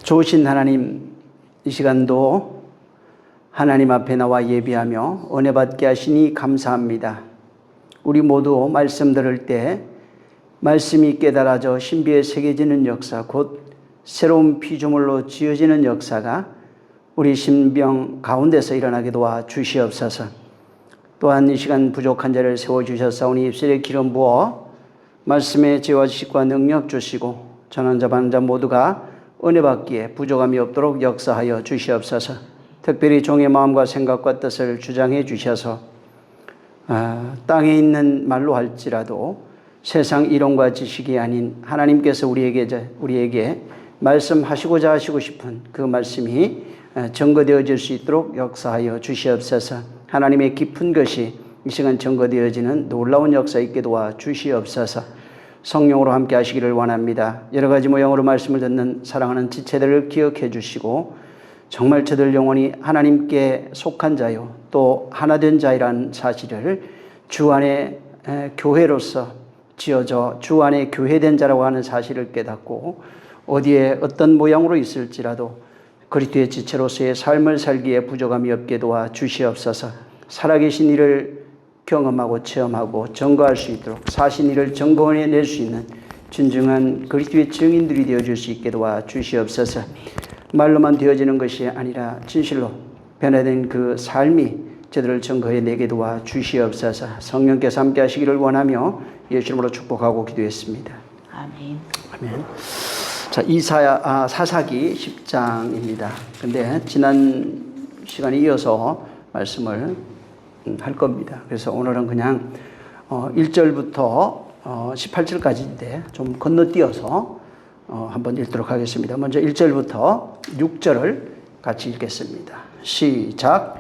좋으신 하나님, 이 시간도 하나님 앞에 나와 예비하며 은혜 받게 하시니 감사합니다. 우리 모두 말씀 들을 때 말씀이 깨달아져 신비에 새겨지는 역사, 곧 새로운 피조물로 지어지는 역사가 우리 신병 가운데서 일어나게 도와 주시옵소서. 또한 이 시간 부족한 자를 세워주셨사오니 입술에 기름 부어 말씀의 지혜와 지식과 능력 주시고 전환자 반자 모두가 은혜 받기에 부족함이 없도록 역사하여 주시옵소서. 특별히 종의 마음과 생각과 뜻을 주장해 주셔서 땅에 있는 말로 할지라도 세상 이론과 지식이 아닌 하나님께서 우리에게 말씀하시고자 하시고 싶은 그 말씀이 증거되어질 수 있도록 역사하여 주시옵소서. 하나님의 깊은 것이 이 시간 증거되어지는 놀라운 역사 있게 도와 주시옵소서. 성령으로 함께 하시기를 원합니다. 여러 가지 모양으로 말씀을 듣는 사랑하는 지체들을 기억해 주시고 정말 저들 영혼이 하나님께 속한 자요 또 하나 된 자이라는 사실을 주 안에 교회로서 지어져 주 안에 교회된 자라고 하는 사실을 깨닫고 어디에 어떤 모양으로 있을지라도 그리스도의 지체로서의 삶을 살기에 부족함이 없게 도와 주시옵소서. 살아계신 이를 경험하고 체험하고 증거할 수 있도록 사신 이를 증거해낼 수 있는 진정한 그리스도의 증인들이 되어줄 수 있게 도와 주시옵소서. 말로만 되어지는 것이 아니라 진실로 변화된 그 삶이 저들을 증거해내게 도와 주시옵소서. 성령께서 함께 하시기를 원하며 예수 이름으로 축복하고 기도했습니다. 아멘. 아멘. 자, 사사기 10장입니다. 근데 지난 시간에 이어서 말씀을 할 겁니다. 그래서 오늘은 그냥 1절부터 18절까지인데 좀 건너뛰어서 한번 읽도록 하겠습니다. 먼저 1절부터 6절을 같이 읽겠습니다. 시작.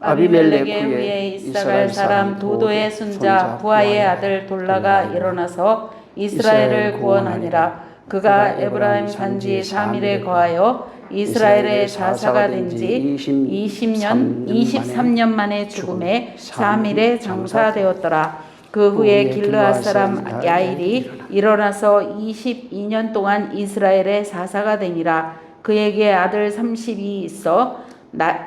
아비멜렉 후에 이스라엘 사람 도도의 손자 부하의 아들 돌라가 일어나서 이스라엘을 구원하니라. 그가 에브라임 산지 3일에 거하여 이스라엘의 사사가 된 지 23년 만에 죽음에 3일에 장사되었더라. 그 후에 길르앗 사람 야일이 일어나서 22년 동안 이스라엘의 사사가 되니라. 그에게 아들 30이 있어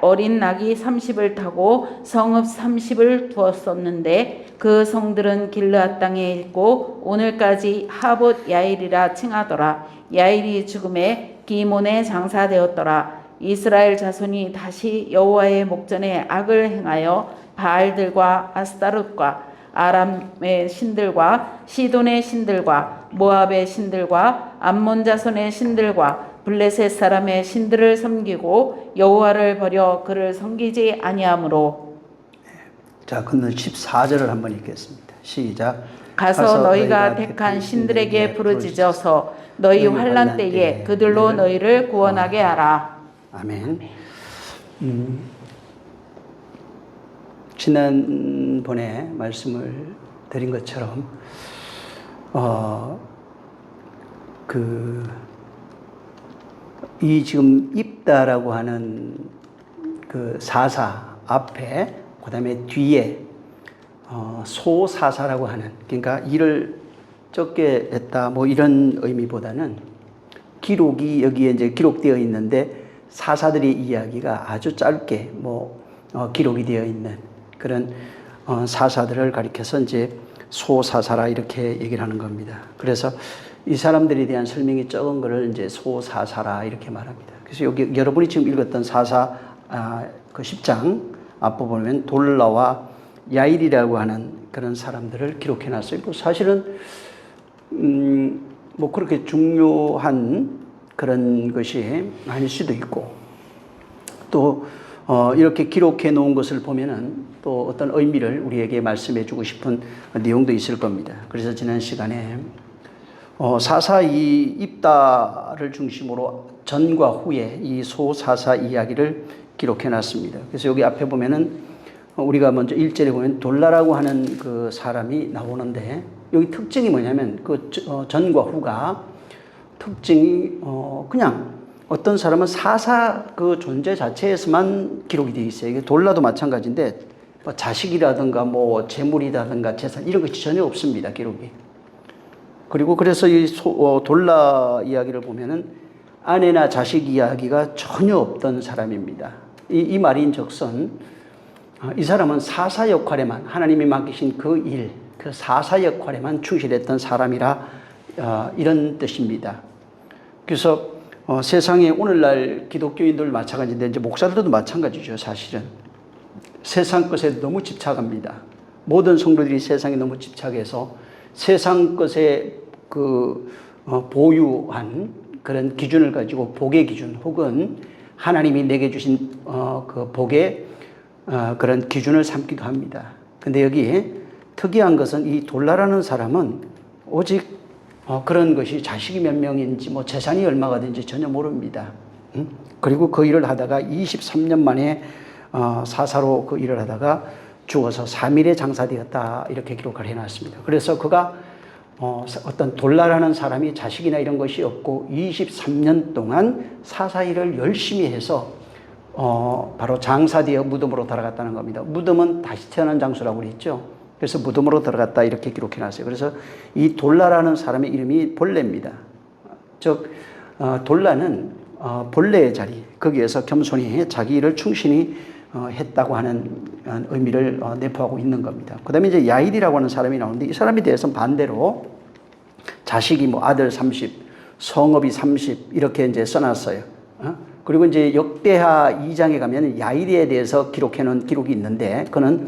어린 낙이 30을 타고 성읍 30을 두었었는데 그 성들은 길르앗 땅에 있고 오늘까지 하봇 야일이라 칭하더라. 야일이 죽음에 기몬에 장사되었더라. 이스라엘 자손이 다시 여호와의 목전에 악을 행하여 바알들과 아스타롯과 아람의 신들과 시돈의 신들과 모압의 신들과 암몬 자손의 신들과 블레셋 사람의 신들을 섬기고 여호와를 버려 그를 섬기지 아니하므로. 자, 그는 14절을 한번 읽겠습니다. 시작. 가서 너희가 택한 신들에게 부르짖어서 너희 환난 때에 그들로 너희를 구원하게 하라. 아멘. 지난번에 말씀을 드린 것처럼 이 지금 입다라고 하는 그 사사 앞에 그다음에 뒤에 소사사라고 하는, 그러니까 일을 적게 했다 뭐 이런 의미보다는 기록이 여기에 이제 기록되어 있는데 사사들의 이야기가 아주 짧게 기록이 되어 있는 그런 사사들을 가리켜서 이제 소사사라 이렇게 얘기를 하는 겁니다. 그래서 이 사람들에 대한 설명이 적은 것을 이제 소사사라 이렇게 말합니다. 그래서 여기 여러분이 지금 읽었던 사사 그 10장 앞부분 보면 돌라와 야일이라고 하는 그런 사람들을 기록해 놨어요. 사실은 그렇게 중요한 그런 것이 아닐 수도 있고 또 이렇게 기록해 놓은 것을 보면은 또 어떤 의미를 우리에게 말씀해 주고 싶은 내용도 있을 겁니다. 그래서 지난 시간에 사사 이 입다를 중심으로 전과 후에 이 소사사 이야기를 기록해 놨습니다. 그래서 여기 앞에 보면은 우리가 먼저 1절에 보면 돌라라고 하는 그 사람이 나오는데 여기 특징이 뭐냐면 그 전과 후가 특징이 그냥 어떤 사람은 사사 그 존재 자체에서만 기록이 되어 있어요. 이게 돌라도 마찬가지인데 자식이라든가 재물이라든가 재산 이런 것이 전혀 없습니다. 기록이. 그리고 그래서 이 돌라 이야기를 보면은 아내나 자식 이야기가 전혀 없던 사람입니다. 이 말인즉슨 이 사람은 사사 역할에만 하나님이 맡기신 그 일, 그 사사 역할에만 충실했던 사람이라 이런 뜻입니다. 그래서 세상에 오늘날 기독교인들 마찬가지인데 이제 목사들도 마찬가지죠. 사실은 세상 것에 너무 집착합니다. 모든 성도들이 세상에 너무 집착해서 세상 것에 보유한 그런 기준을 가지고 복의 기준 혹은 하나님이 내게 주신 그 복의 그런 기준을 삼기도 합니다. 근데 여기 특이한 것은 이 돌라라는 사람은 오직 그런 것이 자식이 몇 명인지 뭐 재산이 얼마가 된지 전혀 모릅니다. 그리고 그 일을 하다가 23년 만에 사사로 그 일을 하다가 죽어서 3일에 장사되었다 이렇게 기록을 해놨습니다. 그래서 그가 어떤 돌라라는 사람이 자식이나 이런 것이 없고 23년 동안 사사 일을 열심히 해서 바로 장사되어 무덤으로 들어갔다는 겁니다. 무덤은 다시 태어난 장소라고 그랬죠. 그래서 무덤으로 들어갔다 이렇게 기록해놨어요. 그래서 이 돌라라는 사람의 이름이 본래입니다. 즉 돌라는 본래의 자리, 거기에서 겸손히 자기 일을 충실히 했다고 하는 의미를 내포하고 있는 겁니다. 그 다음에 이제 야일이라고 하는 사람이 나오는데 이 사람에 대해서는 반대로 자식이 뭐 아들 30, 성읍이 30 이렇게 이제 써놨어요. 그리고 이제 역대하 2장에 가면 야일에 대해서 기록해 놓은 기록이 있는데 그는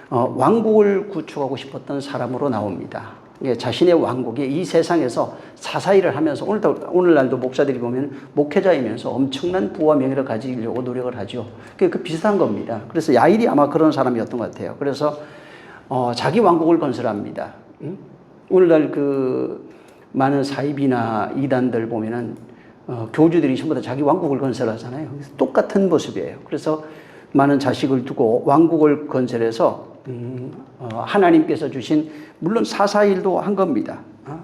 왕국을 구축하고 싶었던 사람으로 나옵니다. 자신의 왕국에 이 세상에서 사사일을 하면서 오늘날도 목사들이 보면 목회자이면서 엄청난 부와 명예를 가지려고 노력을 하죠. 그 비슷한 겁니다. 그래서 야일이 아마 그런 사람이었던 것 같아요. 그래서 자기 왕국을 건설합니다. 오늘날 그 많은 사입이나 이단들 보면은 교주들이 전부 다 자기 왕국을 건설하잖아요. 똑같은 모습이에요. 그래서 많은 자식을 두고 왕국을 건설해서 하나님께서 주신 물론 사사일도 한 겁니다.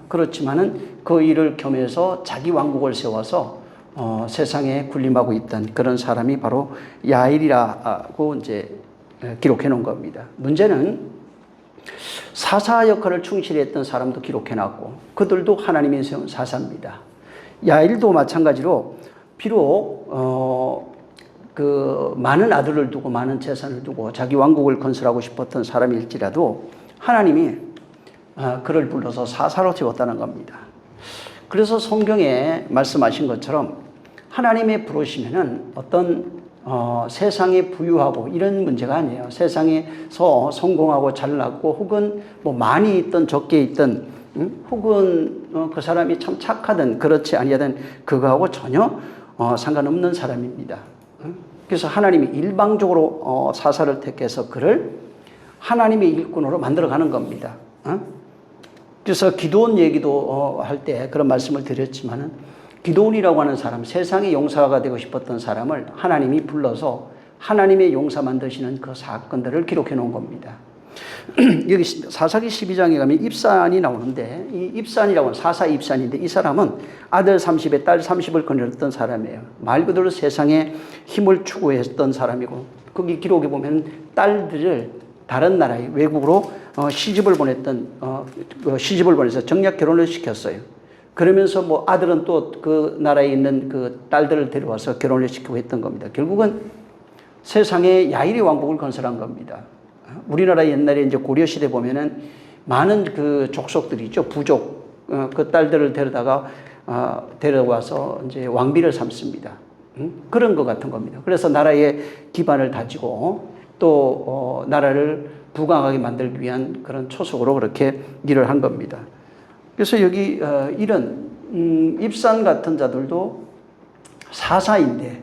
그렇지만은 그 일을 겸해서 자기 왕국을 세워서 세상에 군림하고 있던 그런 사람이 바로 야일이라고 이제 기록해 놓은 겁니다. 문제는 사사 역할을 충실히 했던 사람도 기록해 놨고 그들도 하나님이 세운 사사입니다. 야일도 마찬가지로 비록 많은 아들을 두고 많은 재산을 두고 자기 왕국을 건설하고 싶었던 사람일지라도 하나님이 그를 불러서 사사로 세웠다는 겁니다. 그래서 성경에 말씀하신 것처럼 하나님의 부르시면은 어떤 세상에 부유하고 이런 문제가 아니에요. 세상에서 성공하고 잘났고 혹은 뭐 많이 있든 적게 있든 혹은 그 사람이 참 착하든 그렇지 아니하든 그거하고 전혀 상관없는 사람입니다. 그래서 하나님이 일방적으로 사사를 택해서 그를 하나님의 일꾼으로 만들어가는 겁니다. 그래서 기드온 얘기도 할 때 그런 말씀을 드렸지만은 기드온이라고 하는 사람, 세상의 용사가 되고 싶었던 사람을 하나님이 불러서 하나님의 용사 만드시는 그 사건들을 기록해 놓은 겁니다. 여기 사사기 12장에 가면 입산이 나오는데 이 입산이라고 하는 사사 입산인데 이 사람은 아들 30에 딸 30을 거느렸던 사람이에요. 말 그대로 세상에 힘을 추구했던 사람이고 거기 기록에 보면 딸들을 다른 나라에 외국으로 시집을 보내서 정략 결혼을 시켰어요. 그러면서 뭐 아들은 또 그 나라에 있는 그 딸들을 데려와서 결혼을 시키고 했던 겁니다. 결국은 세상에 야일의 왕국을 건설한 겁니다. 우리나라 옛날에 이제 고려 시대 보면은 많은 그 족속들이죠. 부족 그 딸들을 데려와서 이제 왕비를 삼습니다. 그런 것 같은 겁니다. 그래서 나라의 기반을 다지고 또 나라를 부강하게 만들기 위한 그런 초석으로 그렇게 일을 한 겁니다. 그래서 여기 이런 입산 같은 자들도 사사인데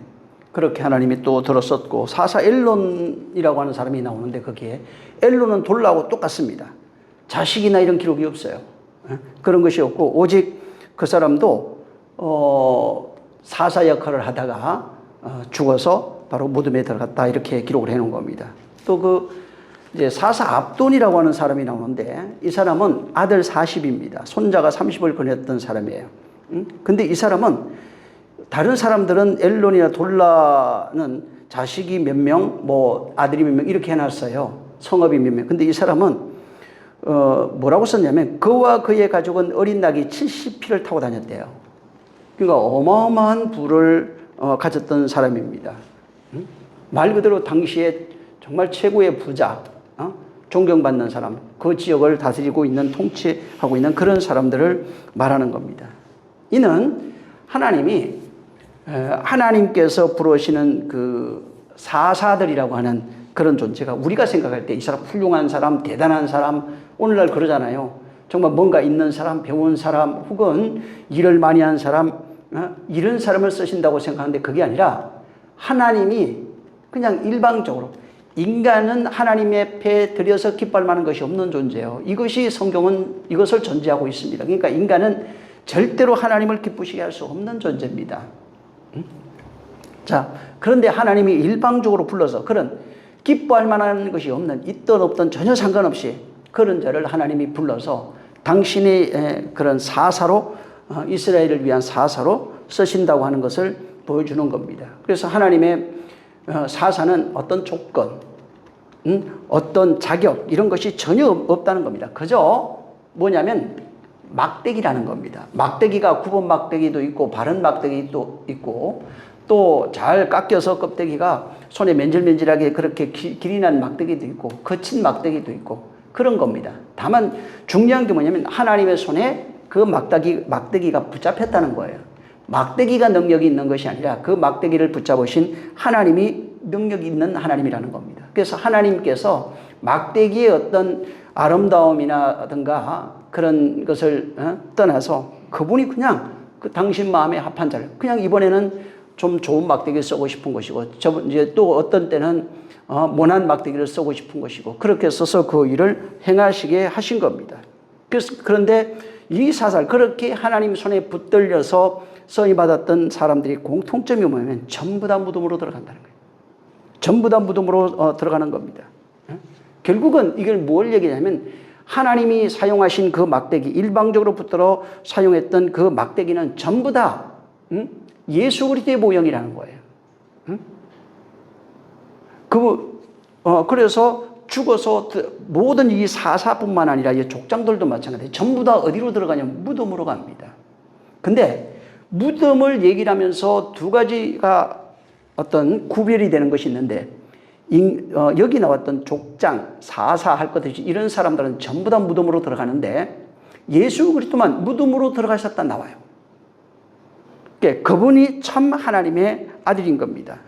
그렇게 하나님이 또 들었었고 사사 엘론이라고 하는 사람이 나오는데 거기에 엘론은 돌라하고 똑같습니다. 자식이나 이런 기록이 없어요. 그런 것이 없고 오직 그 사람도 사사 역할을 하다가 죽어서 바로 무덤에 들어갔다 이렇게 기록을 해놓은 겁니다. 또 이제 사사 압돈이라고 하는 사람이 나오는데 이 사람은 아들 40입니다. 손자가 30을 거느렸던 사람이에요. 근데 이 사람은 다른 사람들은 엘론이나 돌라는 자식이 몇 명, 뭐 아들이 몇 명 이렇게 해놨어요. 성읍이 몇 명. 근데 이 사람은 뭐라고 썼냐면 그와 그의 가족은 어린 낙이 70匹를 타고 다녔대요. 그러니까 어마어마한 부를 가졌던 사람입니다. 말 그대로 당시에 정말 최고의 부자, 존경받는 사람, 그 지역을 다스리고 있는, 통치하고 있는 그런 사람들을 말하는 겁니다. 이는 하나님께서 부르시는 그 사사들이라고 하는 그런 존재가, 우리가 생각할 때 이 사람 훌륭한 사람, 대단한 사람, 오늘날 그러잖아요. 정말 뭔가 있는 사람, 배운 사람, 혹은 일을 많이 한 사람, 이런 사람을 쓰신다고 생각하는데 그게 아니라 하나님이 그냥 일방적으로, 인간은 하나님 앞에 들여서 기뻐할 만한 것이 없는 존재예요. 이것이 성경은 이것을 전제하고 있습니다. 그러니까 인간은 절대로 하나님을 기쁘시게 할 수 없는 존재입니다. 자, 그런데 하나님이 일방적으로 불러서 그런 기뻐할 만한 것이 없는, 있든 없든 전혀 상관없이 그런 자를 하나님이 불러서 당신의 그런 사사로, 이스라엘을 위한 사사로 쓰신다고 하는 것을 보여주는 겁니다. 그래서 하나님의 사사는 어떤 조건, 어떤 자격, 이런 것이 전혀 없다는 겁니다. 그저 뭐냐면 막대기라는 겁니다. 막대기가 9번 막대기도 있고 바른 막대기도 있고, 또 잘 깎여서 껍데기가 손에 맨질맨질하게 그렇게 길이 난 막대기도 있고 거친 막대기도 있고 그런 겁니다. 다만 중요한 게 뭐냐면 하나님의 손에 그 막대기가 붙잡혔다는 거예요. 막대기가 능력이 있는 것이 아니라 그 막대기를 붙잡으신 하나님이 능력이 있는 하나님이라는 겁니다. 그래서 하나님께서 막대기의 어떤 아름다움이라든가 그런 것을 떠나서 그분이 그냥 그 당신 마음에 합한 자를 그냥 이번에는 좀 좋은 막대기를 쓰고 싶은 것이고, 이제 또 어떤 때는 모난 막대기를 쓰고 싶은 것이고, 그렇게 써서 그 일을 행하시게 하신 겁니다. 그런데 이 사살, 그렇게 하나님 손에 붙들려서 써임받았던 사람들이 공통점이 뭐냐면 전부 다 무덤으로 들어간다는 거예요. 전부 다 무덤으로 들어가는 겁니다. 결국은 이걸 뭘 얘기하냐면 하나님이 사용하신 그 막대기, 일방적으로 붙들어 사용했던 그 막대기는 전부 다 예수 그리스도의 모형이라는 거예요. 그래서 죽어서 모든 이 사사뿐만 아니라 이 족장들도 마찬가지예요. 전부 다 어디로 들어가냐면 무덤으로 갑니다. 근데 무덤을 얘기를 하면서 두 가지가 어떤 구별이 되는 것이 있는데, 여기 나왔던 족장, 사사 할 것 없이 이런 사람들은 전부 다 무덤으로 들어가는데 예수 그리스도만 무덤으로 들어가셨다 나와요. 그분이 참 하나님의 아들인 겁니다.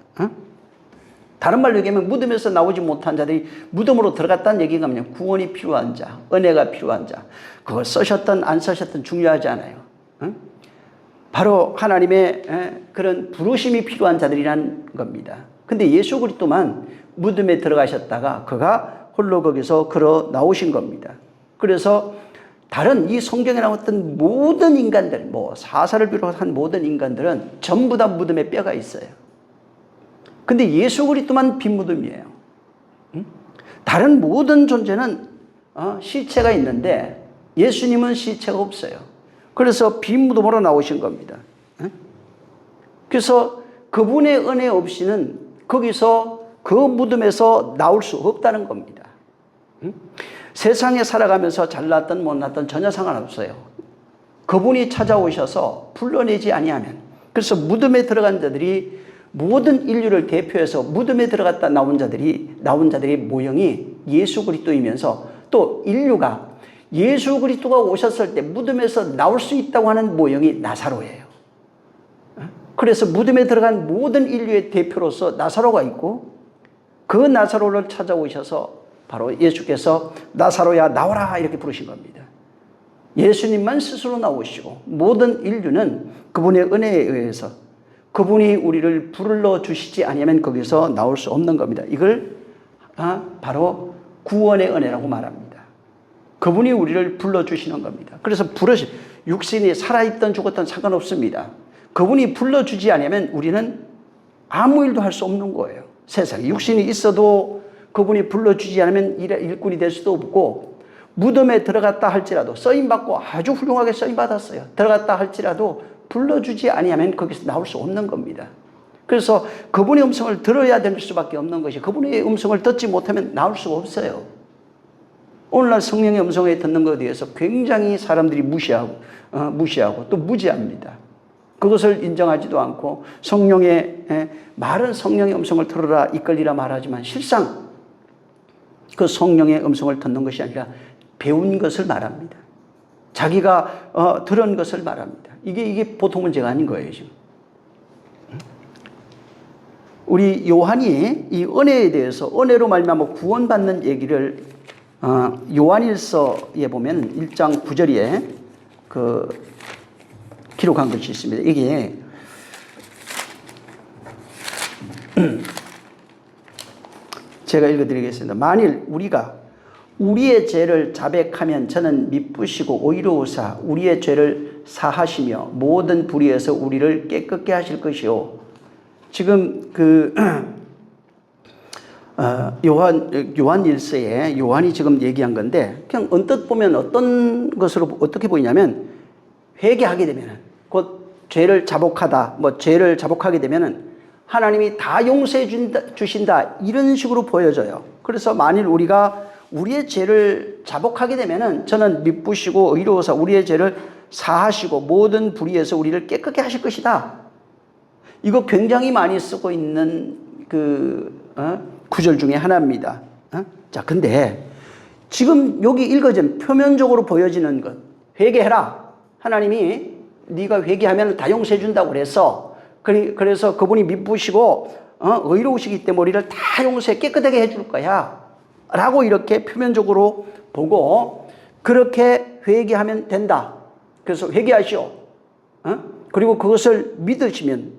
다른 말로 얘기하면 무덤에서 나오지 못한 자들이 무덤으로 들어갔다는 얘기가 뭐냐면 구원이 필요한 자, 은혜가 필요한 자, 그걸 쓰셨든 안 쓰셨든 중요하지 않아요. 바로 하나님의 그런 부르심이 필요한 자들이란 겁니다. 근데 예수 그리스도만 무덤에 들어가셨다가 그가 홀로 거기서 걸어 나오신 겁니다. 그래서 다른 이 성경에 나왔던 모든 인간들, 사사를 비롯한 모든 인간들은 전부 다 무덤에 뼈가 있어요. 근데 예수 그리스도만 빈 무덤이에요. 다른 모든 존재는 시체가 있는데 예수님은 시체가 없어요. 그래서 빈 무덤으로 나오신 겁니다. 그래서 그분의 은혜 없이는 거기서 그 무덤에서 나올 수 없다는 겁니다. 세상에 살아가면서 잘났든 못났든 전혀 상관없어요. 그분이 찾아오셔서 불러내지 아니하면, 그래서 무덤에 들어간 자들이 모든 인류를 대표해서 무덤에 들어갔다 나온 자들의 모형이 예수 그리스도이면서 또 인류가 예수 그리스도가 오셨을 때 무덤에서 나올 수 있다고 하는 모형이 나사로예요. 그래서 무덤에 들어간 모든 인류의 대표로서 나사로가 있고, 그 나사로를 찾아오셔서 바로 예수께서 나사로야 나오라 이렇게 부르신 겁니다. 예수님만 스스로 나오시고 모든 인류는 그분의 은혜에 의해서 그분이 우리를 불러주시지 아니하면 거기서 나올 수 없는 겁니다. 이걸 바로 구원의 은혜라고 말합니다. 그분이 우리를 불러주시는 겁니다. 그래서 육신이 살아있든 죽었든 상관없습니다. 그분이 불러주지 않으면 우리는 아무 일도 할 수 없는 거예요. 세상에 육신이 있어도 그분이 불러주지 않으면 일꾼이 될 수도 없고, 무덤에 들어갔다 할지라도 쓰임받고 아주 훌륭하게 쓰임받았어요. 들어갔다 할지라도 불러주지 아니하면 거기서 나올 수 없는 겁니다. 그래서 그분의 음성을 들어야 될 수밖에 없는 것이, 그분의 음성을 듣지 못하면 나올 수가 없어요. 오늘날 성령의 음성을 듣는 것에 대해서 굉장히 사람들이 무시하고 또 무지합니다. 그것을 인정하지도 않고 성령의 말은 성령의 음성을 들으라 이끌리라 말하지만 실상 그 성령의 음성을 듣는 것이 아니라 배운 것을 말합니다. 자기가 들은 것을 말합니다. 이게 보통 문제가 아닌 거예요, 지금. 우리 요한이 이 은혜에 대해서 은혜로 말미암아 구원받는 얘기를 요한일서에 보면 1장 9절에 기록한 것이 있습니다. 이게 제가 읽어드리겠습니다. 만일 우리가 우리의 죄를 자백하면 저는 미쁘시고 오히로우사 우리의 죄를 사하시며 모든 불의에서 우리를 깨끗게 하실 것이요. 지금 요한일서에 요한이 지금 얘기한 건데 그냥 언뜻 보면 어떤 것으로 어떻게 보이냐면 회개하게 되면은 곧 죄를 자복하다 죄를 자복하게 되면은 하나님이 다 용서해 주신다 이런 식으로 보여져요. 그래서 만일 우리가 우리의 죄를 자복하게 되면은 저는 미쁘시고 의로워서 우리의 죄를 사하시고 모든 불의에서 우리를 깨끗게 하실 것이다. 이거 굉장히 많이 쓰고 있는 구절 중에 하나입니다. 자, 근데 지금 여기 읽어진 표면적으로 보여지는 것, 회개해라. 하나님이 네가 회개하면 다 용서해 준다고 그랬어. 그래서 그분이 미쁘시고 의로우시기 때문에 우리를 다 용서해 깨끗하게 해줄 거야. 라고 이렇게 표면적으로 보고 그렇게 회개하면 된다. 그래서 회개하시오. 그리고 그것을 믿으시면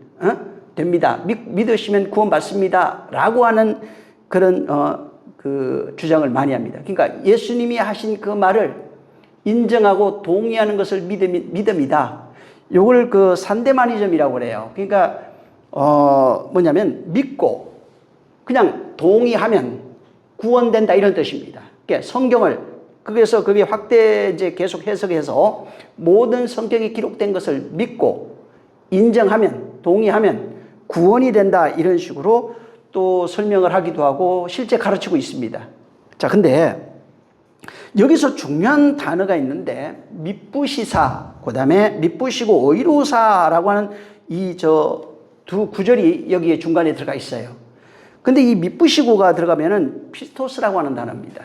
됩니다. 믿으시면 구원받습니다. 라고 하는 그런 주장을 많이 합니다. 그러니까 예수님이 하신 그 말을 인정하고 동의하는 것을 믿음이다. 요걸 산데마니즘이라고 그래요. 그러니까 뭐냐면 믿고 그냥 동의하면 구원된다 이런 뜻입니다. 그러니까 성경을 그래서 그게 확대 이제 계속 해석해서 모든 성경에 기록된 것을 믿고 인정하면 동의하면 구원이 된다 이런 식으로 또 설명을 하기도 하고 실제 가르치고 있습니다. 자, 근데 여기서 중요한 단어가 있는데 미쁘시사 그다음에 미쁘시고 의로사라고 하는 이 두 구절이 여기에 중간에 들어가 있어요. 근데 이 미쁘시고가 들어가면은 피스토스라고 하는 단어입니다.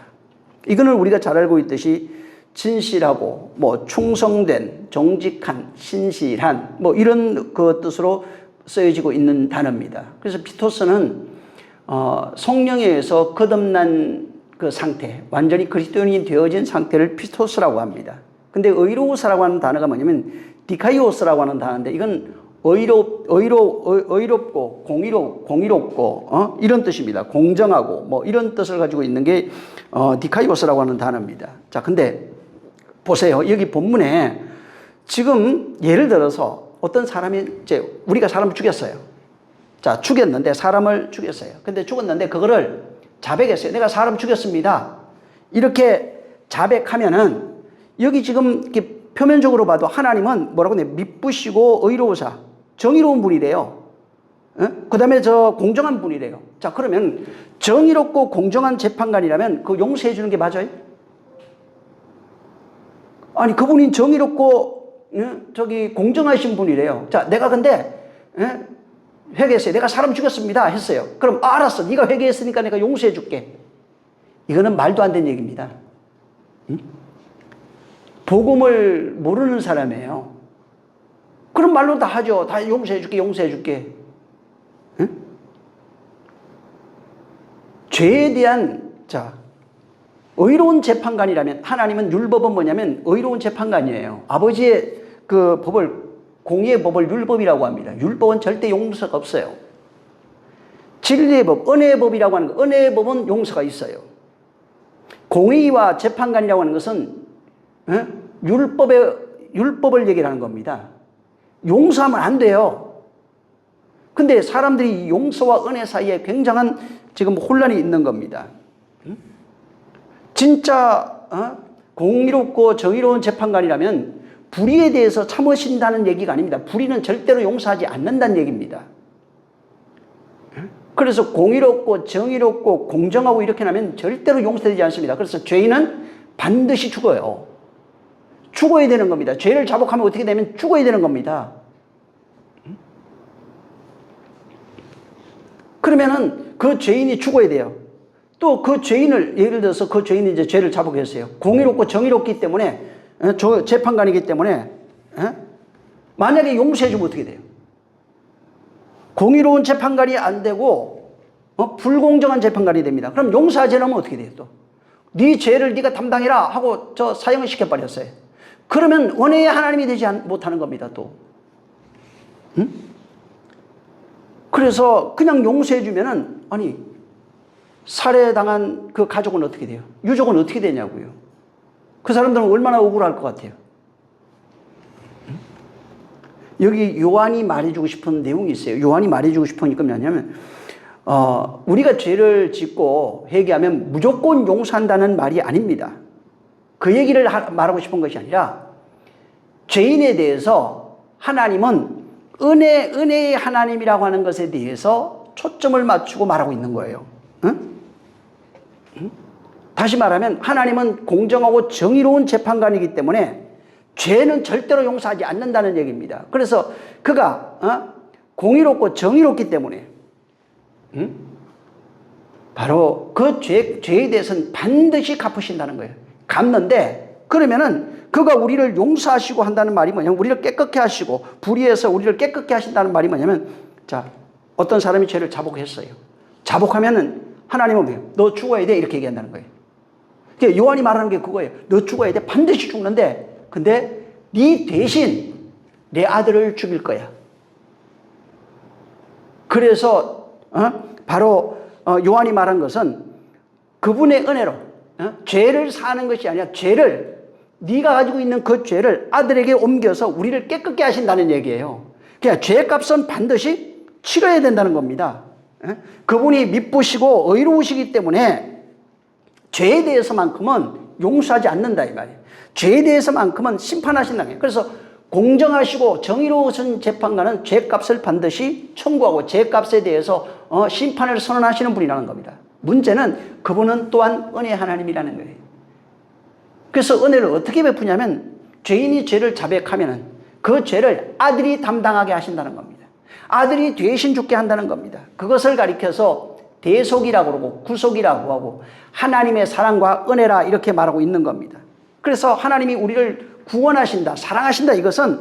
이거는 우리가 잘 알고 있듯이 진실하고 충성된, 정직한, 신실한 이런 뜻으로 쓰여지고 있는 단어입니다. 그래서 피토스는 성령에 의해서 거듭난 그 상태, 완전히 그리스도인이 되어진 상태를 피토스라고 합니다. 근데 의로우사라고 하는 단어가 뭐냐면 디카이오스라고 하는 단어인데 이건 의롭고 공의롭고 이런 뜻입니다. 공정하고 이런 뜻을 가지고 있는 게 디카이오스라고 하는 단어입니다. 자, 근데 보세요. 여기 본문에 지금 예를 들어서 어떤 사람이 우리가 사람을 죽였어요. 자, 죽였는데 사람을 죽였어요. 근데 죽었는데 그거를 자백했어요. 내가 사람 죽였습니다. 이렇게 자백하면은 여기 지금 이렇게 표면적으로 봐도 하나님은 뭐라고 해요? 미쁘시고 의로우사 정의로운 분이래요. 그 다음에 공정한 분이래요. 자, 그러면 정의롭고 공정한 재판관이라면 그 용서해 주는 게 맞아요? 아니, 그분이 정의롭고 공정하신 분이래요. 자, 내가 근데 회개했어요. 내가 사람 죽였습니다 했어요. 그럼 알았어. 네가 회개했으니까 내가 용서해 줄게. 이거는 말도 안 되는 얘기입니다. 복음을 모르는 사람이에요. 그런 말로 다 하죠. 다 용서해 줄게, 용서해 줄게. 죄에 대한 의로운 재판관이라면 하나님은 율법은 뭐냐면 의로운 재판관이에요. 아버지의 그 법을 공의의 법을 율법이라고 합니다. 율법은 절대 용서가 없어요. 진리의 법, 은혜의 법이라고 하는 거, 은혜의 법은 용서가 있어요. 공의와 재판관이라고 하는 것은 율법을 얘기를 하는 겁니다. 용서하면 안 돼요. 근데 사람들이 용서와 은혜 사이에 굉장한 지금 혼란이 있는 겁니다. 진짜 공의롭고 정의로운 재판관이라면 불의에 대해서 참으신다는 얘기가 아닙니다. 불의는 절대로 용서하지 않는다는 얘기입니다. 그래서 공의롭고 정의롭고 공정하고 이렇게 하면 절대로 용서되지 않습니다. 그래서 죄인은 반드시 죽어요. 죽어야 되는 겁니다. 죄를 자복하면 어떻게 되면 죽어야 되는 겁니다. 그러면은 그 죄인이 죽어야 돼요. 또 그 죄인을, 예를 들어서 그 죄인이 이제 죄를 자복했어요. 공의롭고 정의롭기 때문에, 재판관이기 때문에, 만약에 용서해주면 어떻게 돼요? 공의로운 재판관이 안 되고, 불공정한 재판관이 됩니다. 그럼 용서하지 않으면 어떻게 돼요, 또? 네 죄를 네가 담당해라 하고 저 사형을 시켜버렸어요. 그러면 은혜의 하나님이 되지 못하는 겁니다, 또. 응? 그래서 그냥 용서해주면은, 아니, 살해당한 그 가족은 어떻게 돼요? 유족은 어떻게 되냐고요? 그 사람들은 얼마나 억울할 것 같아요? 응? 여기 요한이 말해주고 싶은 내용이 있어요. 요한이 말해주고 싶은 게 뭐냐면, 우리가 죄를 짓고 회개하면 무조건 용서한다는 말이 아닙니다. 그 얘기를 말하고 싶은 것이 아니라, 죄인에 대해서 하나님은 은혜의 하나님이라고 하는 것에 대해서 초점을 맞추고 말하고 있는 거예요. 응? 다시 말하면 하나님은 공정하고 정의로운 재판관이기 때문에 죄는 절대로 용서하지 않는다는 얘기입니다. 그래서 그가 공의롭고 정의롭기 때문에 바로 그 죄에 대해서는 반드시 갚으신다는 거예요. 갚는데, 그러면은 그가 우리를 용서하시고 한다는 말이 뭐냐면, 우리를 깨끗게 하시고 불의해서 우리를 깨끗게 하신다는 말이 뭐냐면, 자, 어떤 사람이 죄를 자복했어요. 자복하면은 하나님은 뭐예요? 너 죽어야 돼, 이렇게 얘기한다는 거예요. 그러니까 요한이 말하는 게 그거예요. 너 죽어야 돼, 반드시 죽는데, 근데 네 대신 내 아들을 죽일 거야. 그래서 바로 요한이 말한 것은 그분의 은혜로 죄를 사는 것이 아니라, 죄를, 네가 가지고 있는 그 죄를 아들에게 옮겨서 우리를 깨끗게 하신다는 얘기예요. 그러니까 죄값은 반드시 치러야 된다는 겁니다. 그분이 미쁘시고 의로우시기 때문에 죄에 대해서만큼은 용서하지 않는다, 이 말이에요. 죄에 대해서만큼은 심판하신다는 거예요. 그래서 공정하시고 정의로우신 재판관은 죄값을 반드시 청구하고 죄값에 대해서 심판을 선언하시는 분이라는 겁니다. 문제는 그분은 또한 은혜의 하나님이라는 거예요. 그래서 은혜를 어떻게 베푸냐면, 죄인이 죄를 자백하면은 그 죄를 아들이 담당하게 하신다는 겁니다. 아들이 대신 죽게 한다는 겁니다. 그것을 가리켜서 대속이라고 그러고 구속이라고 하고 하나님의 사랑과 은혜라 이렇게 말하고 있는 겁니다. 그래서 하나님이 우리를 구원하신다, 사랑하신다, 이것은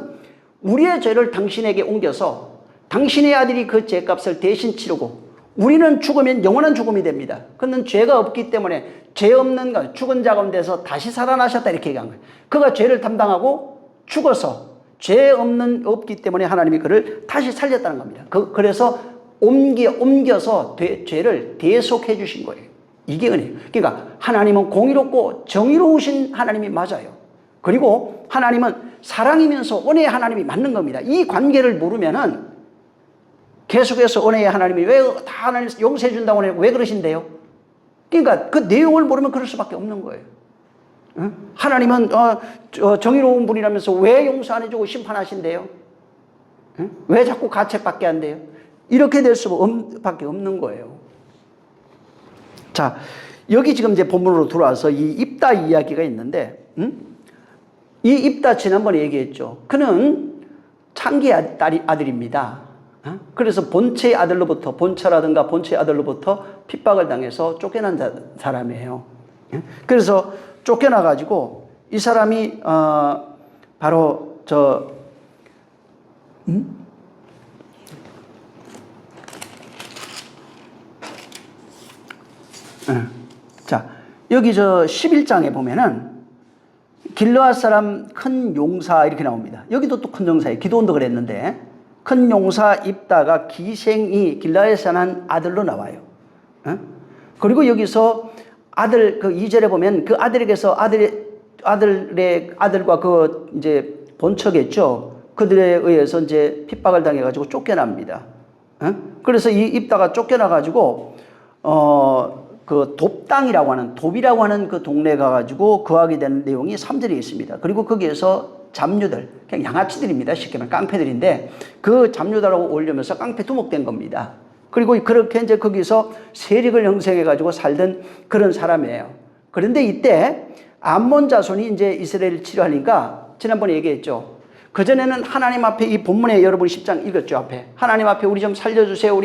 우리의 죄를 당신에게 옮겨서 당신의 아들이 그 죄값을 대신 치르고 우리는 죽으면 영원한 죽음이 됩니다. 그는 죄가 없기 때문에 죄 없는 것, 죽은 자 가운데서 다시 살아나셨다, 이렇게 얘기한 거예요. 그가 죄를 담당하고 죽어서 죄 없기 때문에 하나님이 그를 다시 살렸다는 겁니다. 그래서 옮겨서 죄를 대속해 주신 거예요. 이게 은혜예요. 그러니까 하나님은 공의롭고 정의로우신 하나님이 맞아요. 그리고 하나님은 사랑이면서 은혜의 하나님이 맞는 겁니다. 이 관계를 모르면은 계속해서 은혜의 하나님이 왜 다 하나님 용서해 준다고 해요? 왜 그러신대요? 그러니까 그 내용을 모르면 그럴 수밖에 없는 거예요. 응? 하나님은 정의로운 분이라면서 왜 용서 안 해주고 심판하신대요? 응? 왜 자꾸 가책받게 한대요? 이렇게 될 수밖에 없는 거예요. 자, 여기 지금 이제 본문으로 들어와서 이 입다 이야기가 있는데, 이 입다 지난번에 얘기했죠. 그는 창기 아들입니다. 그래서 본체의 아들로부터, 본처라든가 본체의 아들로부터 핍박을 당해서 쫓겨난 사람이에요. 그래서 쫓겨나가지고 이 사람이 바로 자, 여기 11장에 보면은 길르앗 사람 큰 용사 이렇게 나옵니다. 여기도 또 큰 용사예요. 기도원도 그랬는데 큰 용사 입다가 기생이 길르앗에 사는 아들로 나와요. 그리고 여기서 아들, 그 2절에 보면 그 아들에게서 아들의 아들과 그 이제 본처겠죠. 그들에 의해서 이제 핍박을 당해가지고 쫓겨납니다. 그래서 이 입다가 쫓겨나가지고, 그 돕당이라고 하는, 돕이라고 하는 그 동네에 가가지고 거하게 되는 내용이 3절에 있습니다. 그리고 거기에서 잡류들, 그냥 양아치들입니다. 쉽게 말하면 깡패들인데 그 잡류들하고 어울리면서 깡패 두목된 겁니다. 그리고 그렇게 이제 거기서 세력을 형성해가지고 살던 그런 사람이에요. 그런데 이때 암몬 자손이 이제 이스라엘을 치료하니까 지난번에 얘기했죠. 그전에는 하나님 앞에 이 본문에 여러분 10장 읽었죠, 앞에. 하나님 앞에 우리 좀 살려주세요.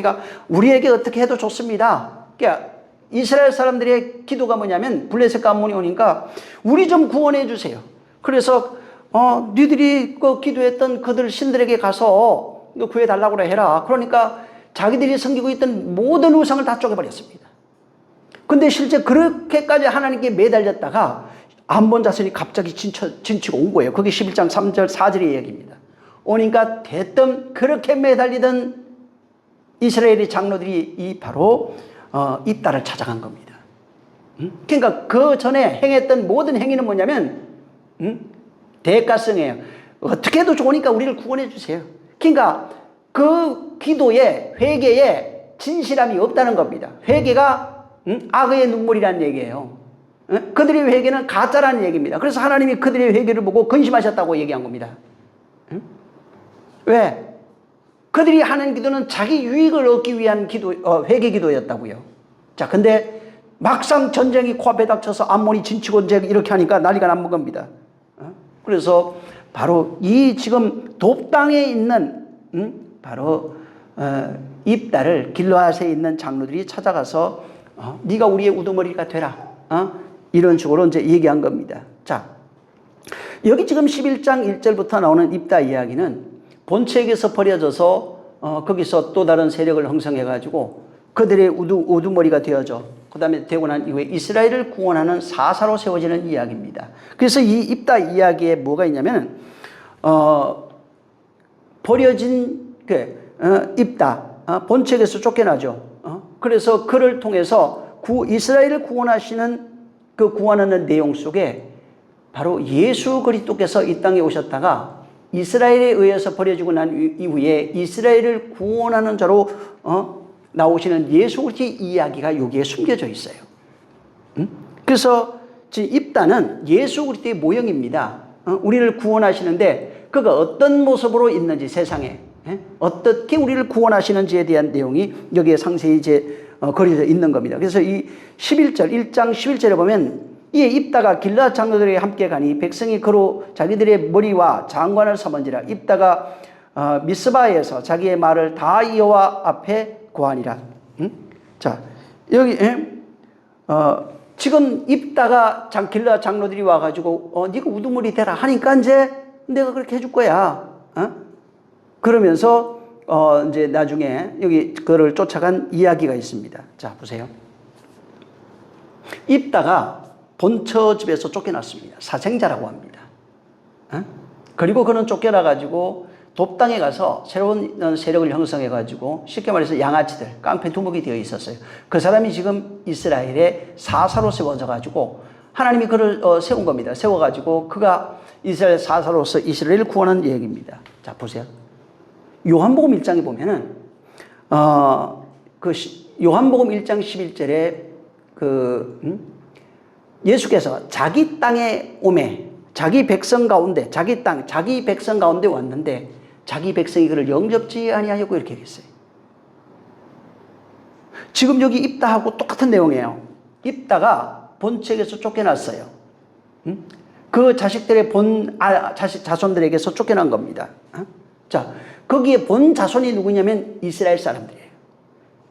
우리에게 어떻게 해도 좋습니다. 그러니까 이스라엘 사람들의 기도가 뭐냐면 블레셋 가문이 오니까 우리 좀 구원해 주세요. 그래서 니들이 그 기도했던 그들 신들에게 가서 구해달라고 해라. 그러니까 자기들이 섬기고 있던 모든 우상을 다 쪼개버렸습니다. 근데 실제 그렇게까지 하나님께 매달렸다가 암몬 자손이 갑자기 진치고 온 거예요. 그게 11장 3절 4절의 이야기입니다. 오니까 대뜸 그렇게 매달리던 이스라엘의 장로들이 바로 입다를 찾아간 겁니다. 그러니까 그 전에 행했던 모든 행위는 뭐냐면 대가성이에요. 어떻게 해도 좋으니까 우리를 구원해 주세요. 그러니까 그 기도에 회개에 진실함이 없다는 겁니다. 회개가 악의 눈물이라는 얘기예요. 그들의 회개는 가짜라는 얘기입니다. 그래서 하나님이 그들의 회개를 보고 근심하셨다고 얘기한 겁니다. 왜? 그들이 하는 기도는 자기 유익을 얻기 위한 회개 기도였다고요. 자, 근데 막상 전쟁이 코앞에 닥쳐서 암몬이 진치고 이렇게 하니까 난리가 난 겁니다. 그래서 바로 이 지금 돕당에 있는 바로 입다를 길르앗에 있는 장로들이 찾아가서 네가 우리의 우두머리가 되라. 이런 식으로 이제 얘기한 겁니다. 자, 여기 지금 11장 1절부터 나오는 입다 이야기는 본책에서 버려져서 거기서 또 다른 세력을 형성해가지고 그들의 우두머리가 되어져. 그 다음에 되고 난 이후에 이스라엘을 구원하는 사사로 세워지는 이야기입니다. 그래서 이 입다 이야기에 뭐가 있냐면 버려진 입다 본책에서 쫓겨나죠. 그래서 그를 통해서 이스라엘을 구원하시는 그 구원하는 내용 속에 바로 예수 그리스도께서 이 땅에 오셨다가 이스라엘에 의해서 버려지고 난 이후에 이스라엘을 구원하는 자로 나오시는 예수 그리스도의 이야기가 여기에 숨겨져 있어요. 그래서 입다는 예수 그리스도의 모형입니다. 우리를 구원하시는데 그가 어떤 모습으로 있는지 세상에 어떻게 우리를 구원하시는지에 대한 내용이 여기에 상세히 거려져 있는 겁니다. 그래서 이 1장 11절에 보면 이에 입다가 길르앗 장로들에게 함께 가니 백성이 그로 자기들의 머리와 장관을 삼은지라. 입다가 미스바에서 자기의 말을 다 여호와 앞에 고하니라. 자, 여기 지금 입다가 길르앗 장로들이 와가지고 네가 우두머리 되라 하니까 이제 내가 그렇게 해줄 거야. 그러면서 이제 나중에 여기 그를 쫓아간 이야기가 있습니다. 자, 보세요. 입다가 본처 집에서 쫓겨났습니다. 사생자라고 합니다. 그리고 그는 쫓겨나가지고 돕당에 가서 새로운 세력을 형성해가지고 쉽게 말해서 양아치들, 깡패 두목이 되어 있었어요. 그 사람이 지금 이스라엘의 사사로 세워져가지고 하나님이 그를 세운 겁니다. 세워가지고 그가 이스라엘 사사로서 이스라엘을 구원한 얘기입니다. 자, 보세요. 요한복음 1장에 보면은 요한복음 1장 11절에 예수께서 자기 땅에 오매 자기 백성 가운데 자기 백성 가운데 왔는데 자기 백성이 그를 영접지 아니하였고 이렇게 얘기했어요. 지금 여기 입다하고 똑같은 내용이에요. 입다가 본책에서 쫓겨났어요. 그 자식들의 자손들에게서 쫓겨난 겁니다. 자, 거기에 본 자손이 누구냐면 이스라엘 사람들이에요.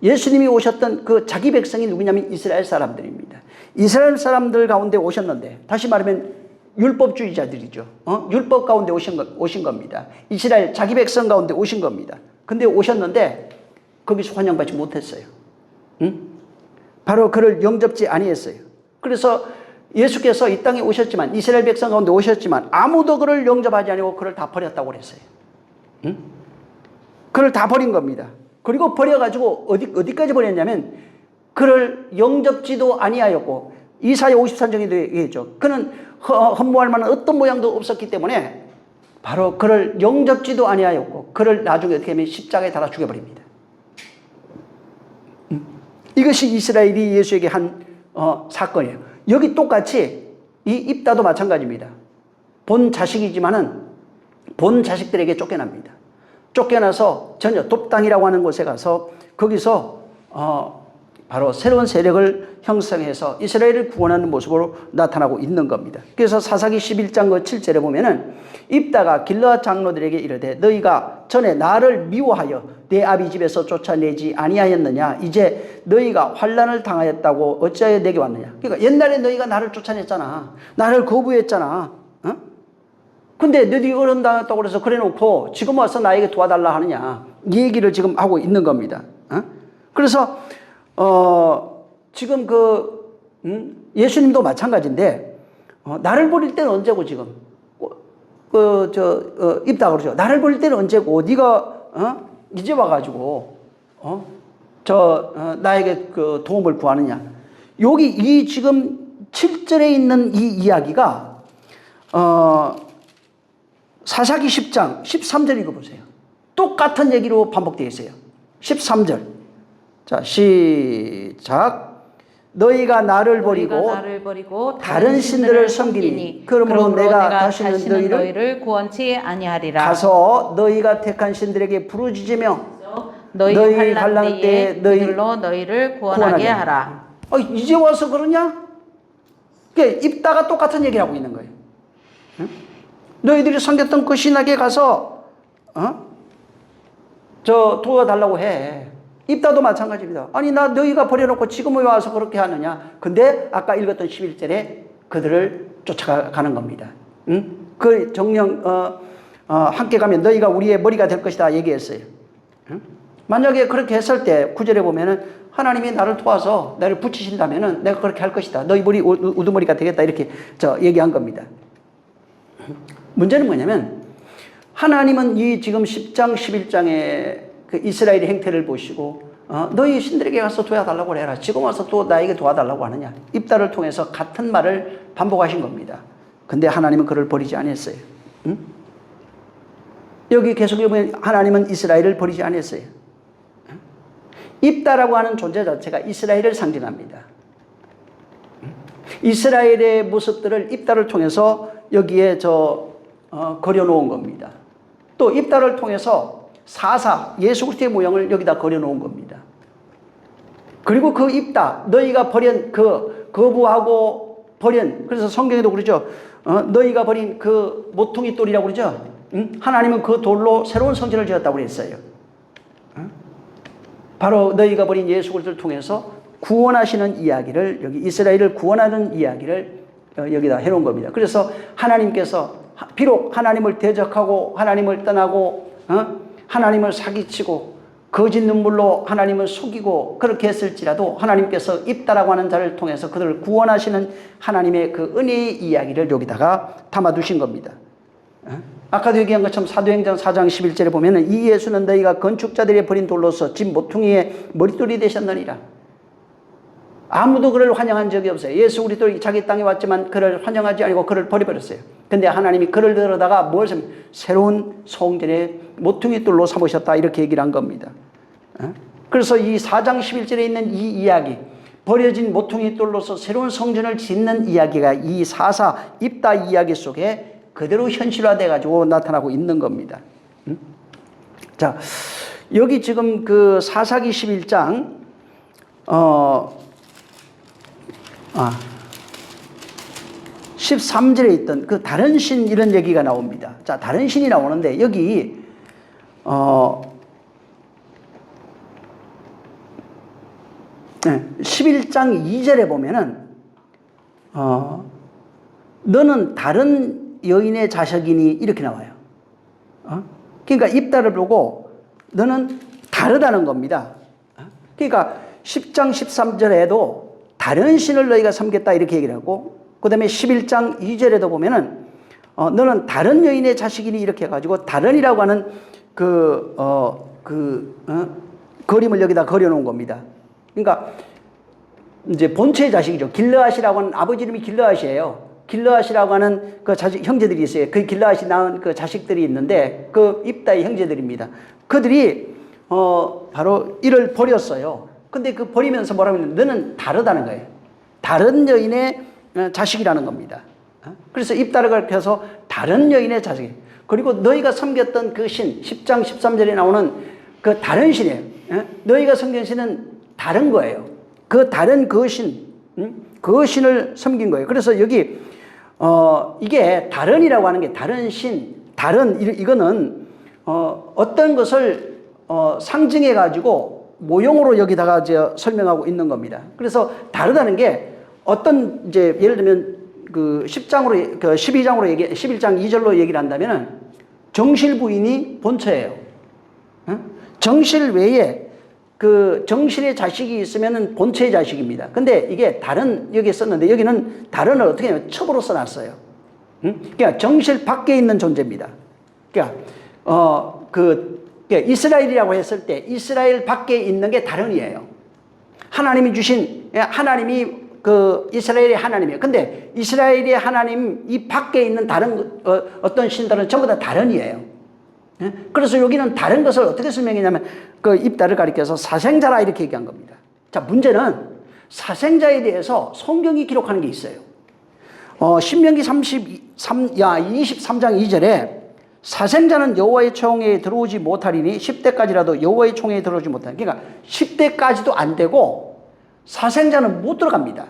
예수님이 오셨던 그 자기 백성이 누구냐면 이스라엘 사람들입니다. 이스라엘 사람들 가운데 오셨는데 다시 말하면 율법주의자들이죠. 율법 가운데 오신 겁니다. 이스라엘 자기 백성 가운데 오신 겁니다. 근데 오셨는데 거기서 환영받지 못했어요. 바로 그를 영접지 아니했어요. 그래서 예수께서 이 땅에 오셨지만 이스라엘 백성 가운데 오셨지만 아무도 그를 영접하지 않고 그를 다 버렸다고 그랬어요. 그를 다 버린 겁니다. 그리고 버려가지고 어디까지 버렸냐면 그를 영접지도 아니하였고 이사야 53장에도 얘기했죠. 그는 헌모할 만한 어떤 모양도 없었기 때문에 바로 그를 영접지도 아니하였고 그를 나중에 어떻게 하면 십자가에 달아 죽여버립니다. 이것이 이스라엘이 예수에게 한 사건이에요. 여기 똑같이 이 입다도 마찬가지입니다. 본 자식이지만은 본 자식들에게 쫓겨납니다. 쫓겨나서 전혀 돕당이라고 하는 곳에 가서 거기서 바로 새로운 세력을 형성해서 이스라엘을 구원하는 모습으로 나타나고 있는 겁니다. 그래서 사사기 11장 그 7절에 보면은 입다가 길르앗 장로들에게 이르되 너희가 전에 나를 미워하여 내 아비 집에서 쫓아내지 아니하였느냐? 이제 너희가 환난을 당하였다고 어찌하여 내게 왔느냐? 그러니까 옛날에 너희가 나를 쫓아냈잖아. 나를 거부했잖아. 어? 근데 너희들이 어려움 당했다고 그래서 그래 놓고 지금 와서 나에게 도와달라 하느냐? 이 얘기를 지금 하고 있는 겁니다. 어? 그래서 지금 예수님도 마찬가지인데 나를 버릴 때는 언제고 지금 입다 그러죠. 나를 버릴 때는 언제고 네가 이제 와가지고 나에게 그 도움을 구하느냐. 여기 이 지금 7절에 있는 이 이야기가 사사기 10장 13절 읽어보세요. 똑같은 얘기로 반복되어 있어요. 13절. 자, 시작. 너희가 나를 버리고 다른 신들을 섬기니 그러므로 내가 다시는 너희를 구원치 아니하리라. 가서 너희가 택한 신들에게 부르짖으며 너희 환난 때에 너희들로 너희를 구원하게 하라. 이제 와서 그러냐? 입다가 똑같은 얘기를 하고 있는 거예요. 응? 너희들이 섬겼던 그 신에게 가서 도와달라고 해. 입다도 마찬가지입니다. 아니 너희가 버려놓고 지금 왜 와서 그렇게 하느냐. 근데 아까 읽었던 11절에 그들을 쫓아가는 겁니다. 응? 그 정령 함께 가면 너희가 우리의 머리가 될 것이다 얘기했어요. 응? 만약에 그렇게 했을 때 9절에 보면은 하나님이 나를 도와서 나를 붙이신다면은 내가 그렇게 할 것이다. 너희 머리 우두머리가 되겠다 이렇게 얘기한 겁니다. 문제는 뭐냐면 하나님은 이 지금 10장 11장에 그 이스라엘의 행태를 보시고 너희 신들에게 가서 도와달라고 해라. 지금 와서 또 나에게 도와달라고 하느냐. 입다를 통해서 같은 말을 반복하신 겁니다. 근데 하나님은 그를 버리지 않았어요. 응? 여기 계속 보면 하나님은 이스라엘을 버리지 않았어요. 응? 입다라고 하는 존재 자체가 이스라엘을 상징합니다. 응? 이스라엘의 모습들을 입다를 통해서 여기에 그려놓은 겁니다. 또 입다를 통해서 사사 예수 그리스도의 모형을 여기다 그려놓은 겁니다. 그리고 그 입다 너희가 버린 거부하고 버린 그래서 성경에도 그러죠. 너희가 버린 그 모퉁이 돌이라고 그러죠. 응? 하나님은 그 돌로 새로운 성전을 지었다고 그랬어요. 응? 바로 너희가 버린 예수 그리스도를 통해서 구원하시는 이야기를 여기 이스라엘을 구원하는 이야기를 여기다 해놓은 겁니다. 그래서 하나님께서 비록 하나님을 대적하고 하나님을 떠나고 하나님을 사기치고 거짓 눈물로 하나님을 속이고 그렇게 했을지라도 하나님께서 입다라고 하는 자를 통해서 그들을 구원하시는 하나님의 그 은혜의 이야기를 여기다가 담아두신 겁니다. 아까도 얘기한 것처럼 사도행전 4장 11절에 보면은 이 예수는 너희가 건축자들이 버린 돌로서 집 모퉁이의 머릿돌이 되셨느니라. 아무도 그를 환영한 적이 없어요. 예수 그리스도 자기 땅에 왔지만 그를 환영하지 않고 그를 버려버렸어요. 근데 하나님이 그를 들어다가 무엇을 새로운 성전의 모퉁이 돌로 삼으셨다 이렇게 얘기를 한 겁니다. 그래서 이 4장 11절에 있는 이 이야기 버려진 모퉁이 돌로서 새로운 성전을 짓는 이야기가 이 사사 입다 이야기 속에 그대로 현실화돼 가지고 나타나고 있는 겁니다. 자, 여기 지금 그 사사기 11장 13절에 있던 그 다른 신 이런 얘기가 나옵니다. 자, 다른 신이 나오는데 여기 11장 2절에 보면은 너는 다른 여인의 자식이니 이렇게 나와요. 그러니까 입다를 보고 너는 다르다는 겁니다. 그러니까 10장 13절에도 다른 신을 너희가 섬겼다 이렇게 얘기를 하고 그 다음에 11장 2절에도 보면은 너는 다른 여인의 자식이니 이렇게 해가지고 다른이라고 하는 그림을 여기다 그려놓은 겁니다. 그러니까 이제 본체의 자식이죠. 길르앗이라고 하는 아버지 이름이 길르앗이에요. 길르앗이라고 하는 그 형제들이 있어요. 그 길르앗이 낳은 그 자식들이 있는데 그 입다의 형제들입니다. 그들이 바로 이를 버렸어요. 근데 그 버리면서 뭐라고 했냐면 너는 다르다는 거예요. 다른 여인의 자식이라는 겁니다. 그래서 입다를 가르쳐서 다른 여인의 자식. 그리고 너희가 섬겼던 그 신 10장 13절에 나오는 그 다른 신이에요. 너희가 섬긴 신은 다른 거예요. 그 다른 그 신, 그 신을 섬긴 거예요. 그래서 여기 이게 다른이라고 하는 게 다른 신, 다른 이거는 어떤 것을 상징해 가지고 모형으로 여기다가 이제 설명하고 있는 겁니다. 그래서 다르다는 게 어떤 이제 예를 들면 그 10장으로 그 12장으로 11장 2절로 얘기를 한다면은 정실 부인이 본처예요. 정실 외에 그 정실의 자식이 있으면은 본처의 자식입니다. 근데 이게 다른 여기에 썼는데 여기는 다른을 어떻게 하냐면 첩으로 써놨어요. 그러니까 정실 밖에 있는 존재입니다. 그러니까 그러니까 이스라엘이라고 했을 때 이스라엘 밖에 있는 게 다른이에요. 하나님이 주신 하나님이 그 이스라엘의 하나님이에요. 근데 이스라엘의 하나님 이 밖에 있는 다른 어떤 신들은 전부 다 다른이에요. 그래서 여기는 다른 것을 어떻게 설명했냐면 그 입다를 가리켜서 사생자라 이렇게 얘기한 겁니다. 자, 문제는 사생자에 대해서 성경이 기록하는 게 있어요. 신명기 23장 2절에 사생자는 여호와의 총회에 들어오지 못하리니 10대까지라도 여호와의 총회에 들어오지 못하니, 그러니까 10대까지도 안 되고 사생자는 못 들어갑니다.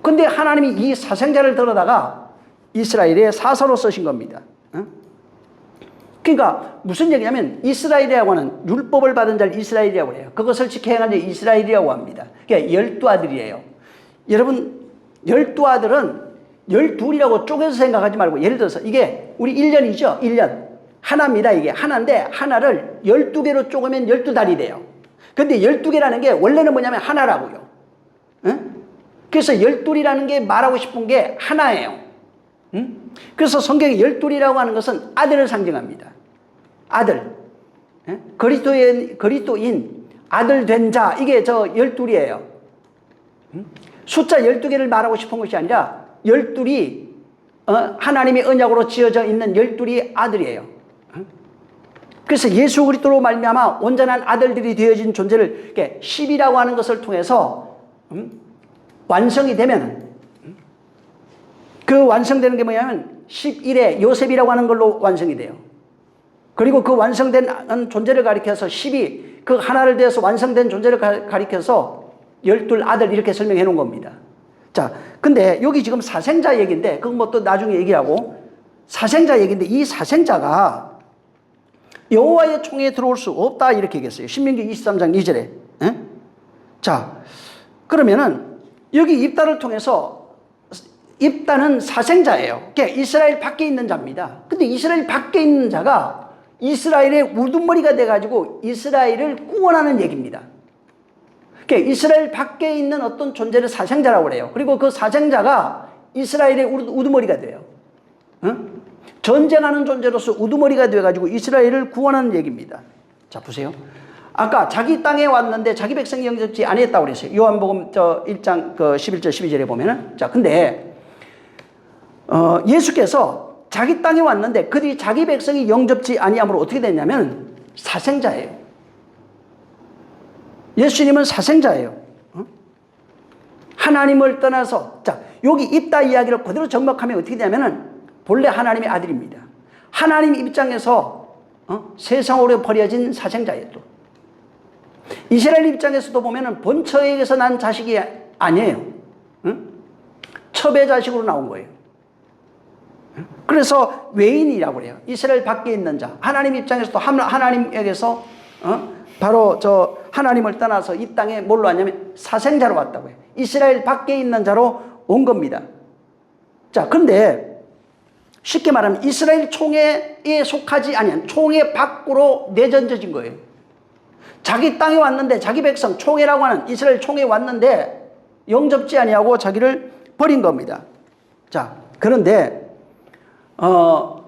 근데 하나님이 이 사생자를 들어다가 이스라엘의 사사로 쓰신 겁니다. 그러니까 무슨 얘기냐면 이스라엘이라고 하는 율법을 받은 자를 이스라엘이라고 해요. 그것을 지켜 행한 자 이스라엘이라고 합니다. 그러니까 12아들이에요. 여러분 12아들은 12이라고 쪼개서 생각하지 말고, 예를 들어서 이게 우리 1년이죠. 1년. 하나입니다. 이게 하나인데 하나를 12개로 쪼개면 12달이 돼요. 근데 12개라는 게 원래는 뭐냐면 하나라고요. 그래서 12이라는 게 말하고 싶은 게 하나예요. 그래서 성경에 12이라고 하는 것은 아들을 상징합니다. 아들. 그리스도인 아들 된 자, 이게 저 12이에요. 숫자 12개를 말하고 싶은 것이 아니라 12이 하나님의 언약으로 지어져 있는 12이 아들이에요. 그래서 예수 그리스도로 말미암아 온전한 아들들이 되어진 존재를 10이라고 하는 것을 통해서 완성이 되면, 그 완성되는 게 뭐냐면 11의 요셉이라고 하는 걸로 완성이 돼요. 그리고 그 완성된 존재를 가리켜서 10이 그 하나를 대해서 완성된 존재를 가리켜서 12아들 이렇게 설명해 놓은 겁니다. 자, 근데 여기 지금 사생자 얘기인데 그건 뭐 또 나중에 얘기하고, 사생자 얘기인데 이 사생자가 여호와의 총회에 들어올 수 없다 이렇게 얘기했어요. 신명기 23장 2절에. 자, 그러면은 여기 입다를 통해서, 입다는 사생자예요. 그러니까 이스라엘 밖에 있는 자입니다. 근데 이스라엘 밖에 있는 자가 이스라엘의 우두머리가 돼가지고 이스라엘을 구원하는 얘기입니다. 그러니까 이스라엘 밖에 있는 어떤 존재를 사생자라고 그래요. 그리고 그 사생자가 이스라엘의 우두머리가 돼요. 전쟁하는 존재로서 우두머리가 돼가지고 이스라엘을 구원하는 얘기입니다. 자, 보세요. 아까 자기 땅에 왔는데 자기 백성이 영접지 아니했다고 그랬어요. 요한복음 1장 11절 12절에 보면은. 자, 근데 예수께서 자기 땅에 왔는데 그들이 자기 백성이 영접지 아니함으로 어떻게 됐냐면 사생자예요. 예수님은 사생자예요. 하나님을 떠나서, 자, 여기 입다 이야기를 그대로 정박하면 어떻게 되냐면은 본래 하나님의 아들입니다. 하나님 입장에서 세상으로 버려진 사생자예요. 또 이스라엘 입장에서도 보면은 본처에게서 난 자식이 아니에요. 첩의 자식으로 나온 거예요. 그래서 외인이라고 그래요. 이스라엘 밖에 있는 자. 하나님 입장에서도 하나님에게서 바로 저 하나님을 떠나서 이 땅에 뭘로 왔냐면 사생자로 왔다고 해요. 이스라엘 밖에 있는 자로 온 겁니다. 자, 그런데 쉽게 말하면 이스라엘 총회에 속하지 아니한 총회 밖으로 내던져진 거예요. 자기 땅에 왔는데 자기 백성, 총회라고 하는 이스라엘 총회에 왔는데 영접지 아니하고 자기를 버린 겁니다. 자, 그런데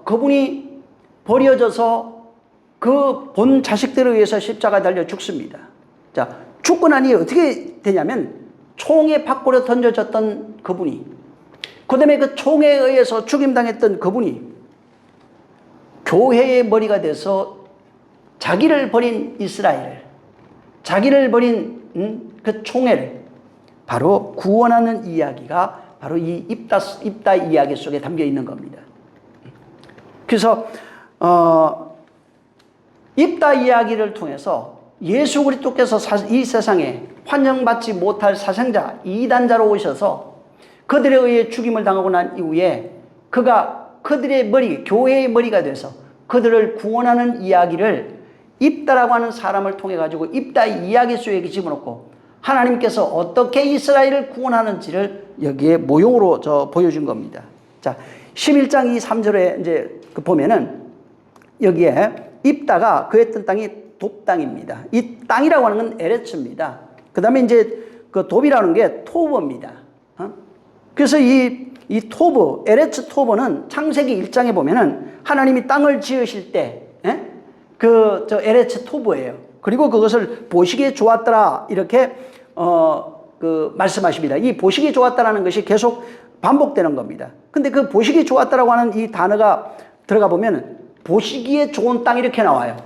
그분이 버려져서 그 본 자식들을 위해서 십자가 달려 죽습니다. 자, 죽고 나니 어떻게 되냐면 총회 밖으로 던져졌던 그분이, 그 다음에 그 총회에 의해서 죽임당했던 그분이 교회의 머리가 돼서 자기를 버린 이스라엘, 자기를 버린 그 총회를 바로 구원하는 이야기가 바로 이 입다 이야기 속에 담겨 있는 겁니다. 그래서 입다 이야기를 통해서 예수 그리스도께서 이 세상에 환영받지 못할 사생자, 이단자로 오셔서 그들에 의해 죽임을 당하고 난 이후에 그가 그들의 머리, 교회의 머리가 돼서 그들을 구원하는 이야기를 입다라고 하는 사람을 통해 가지고 입다 이야기 속에 집어넣고 하나님께서 어떻게 이스라엘을 구원하는지를 여기에 모형으로 보여준 겁니다. 자, 11장 2, 3절에 이제 보면은 여기에 입다가 그했던 땅이 돕땅입니다. 이 땅이라고 하는 건 에레츠입니다. 그 다음에 이제 그 돕이라는 게 토브입니다. 그래서 이 토브, 에레츠 토브는 창세기 1장에 보면은 하나님이 땅을 지으실 때, 에레츠 토브예요. 그리고 그것을 보시기에 좋았더라, 이렇게, 말씀하십니다. 이 보시기에 좋았다라는 것이 계속 반복되는 겁니다. 근데 그 보시기에 좋았다라고 하는 이 단어가 들어가 보면 보시기에 좋은 땅 이렇게 나와요.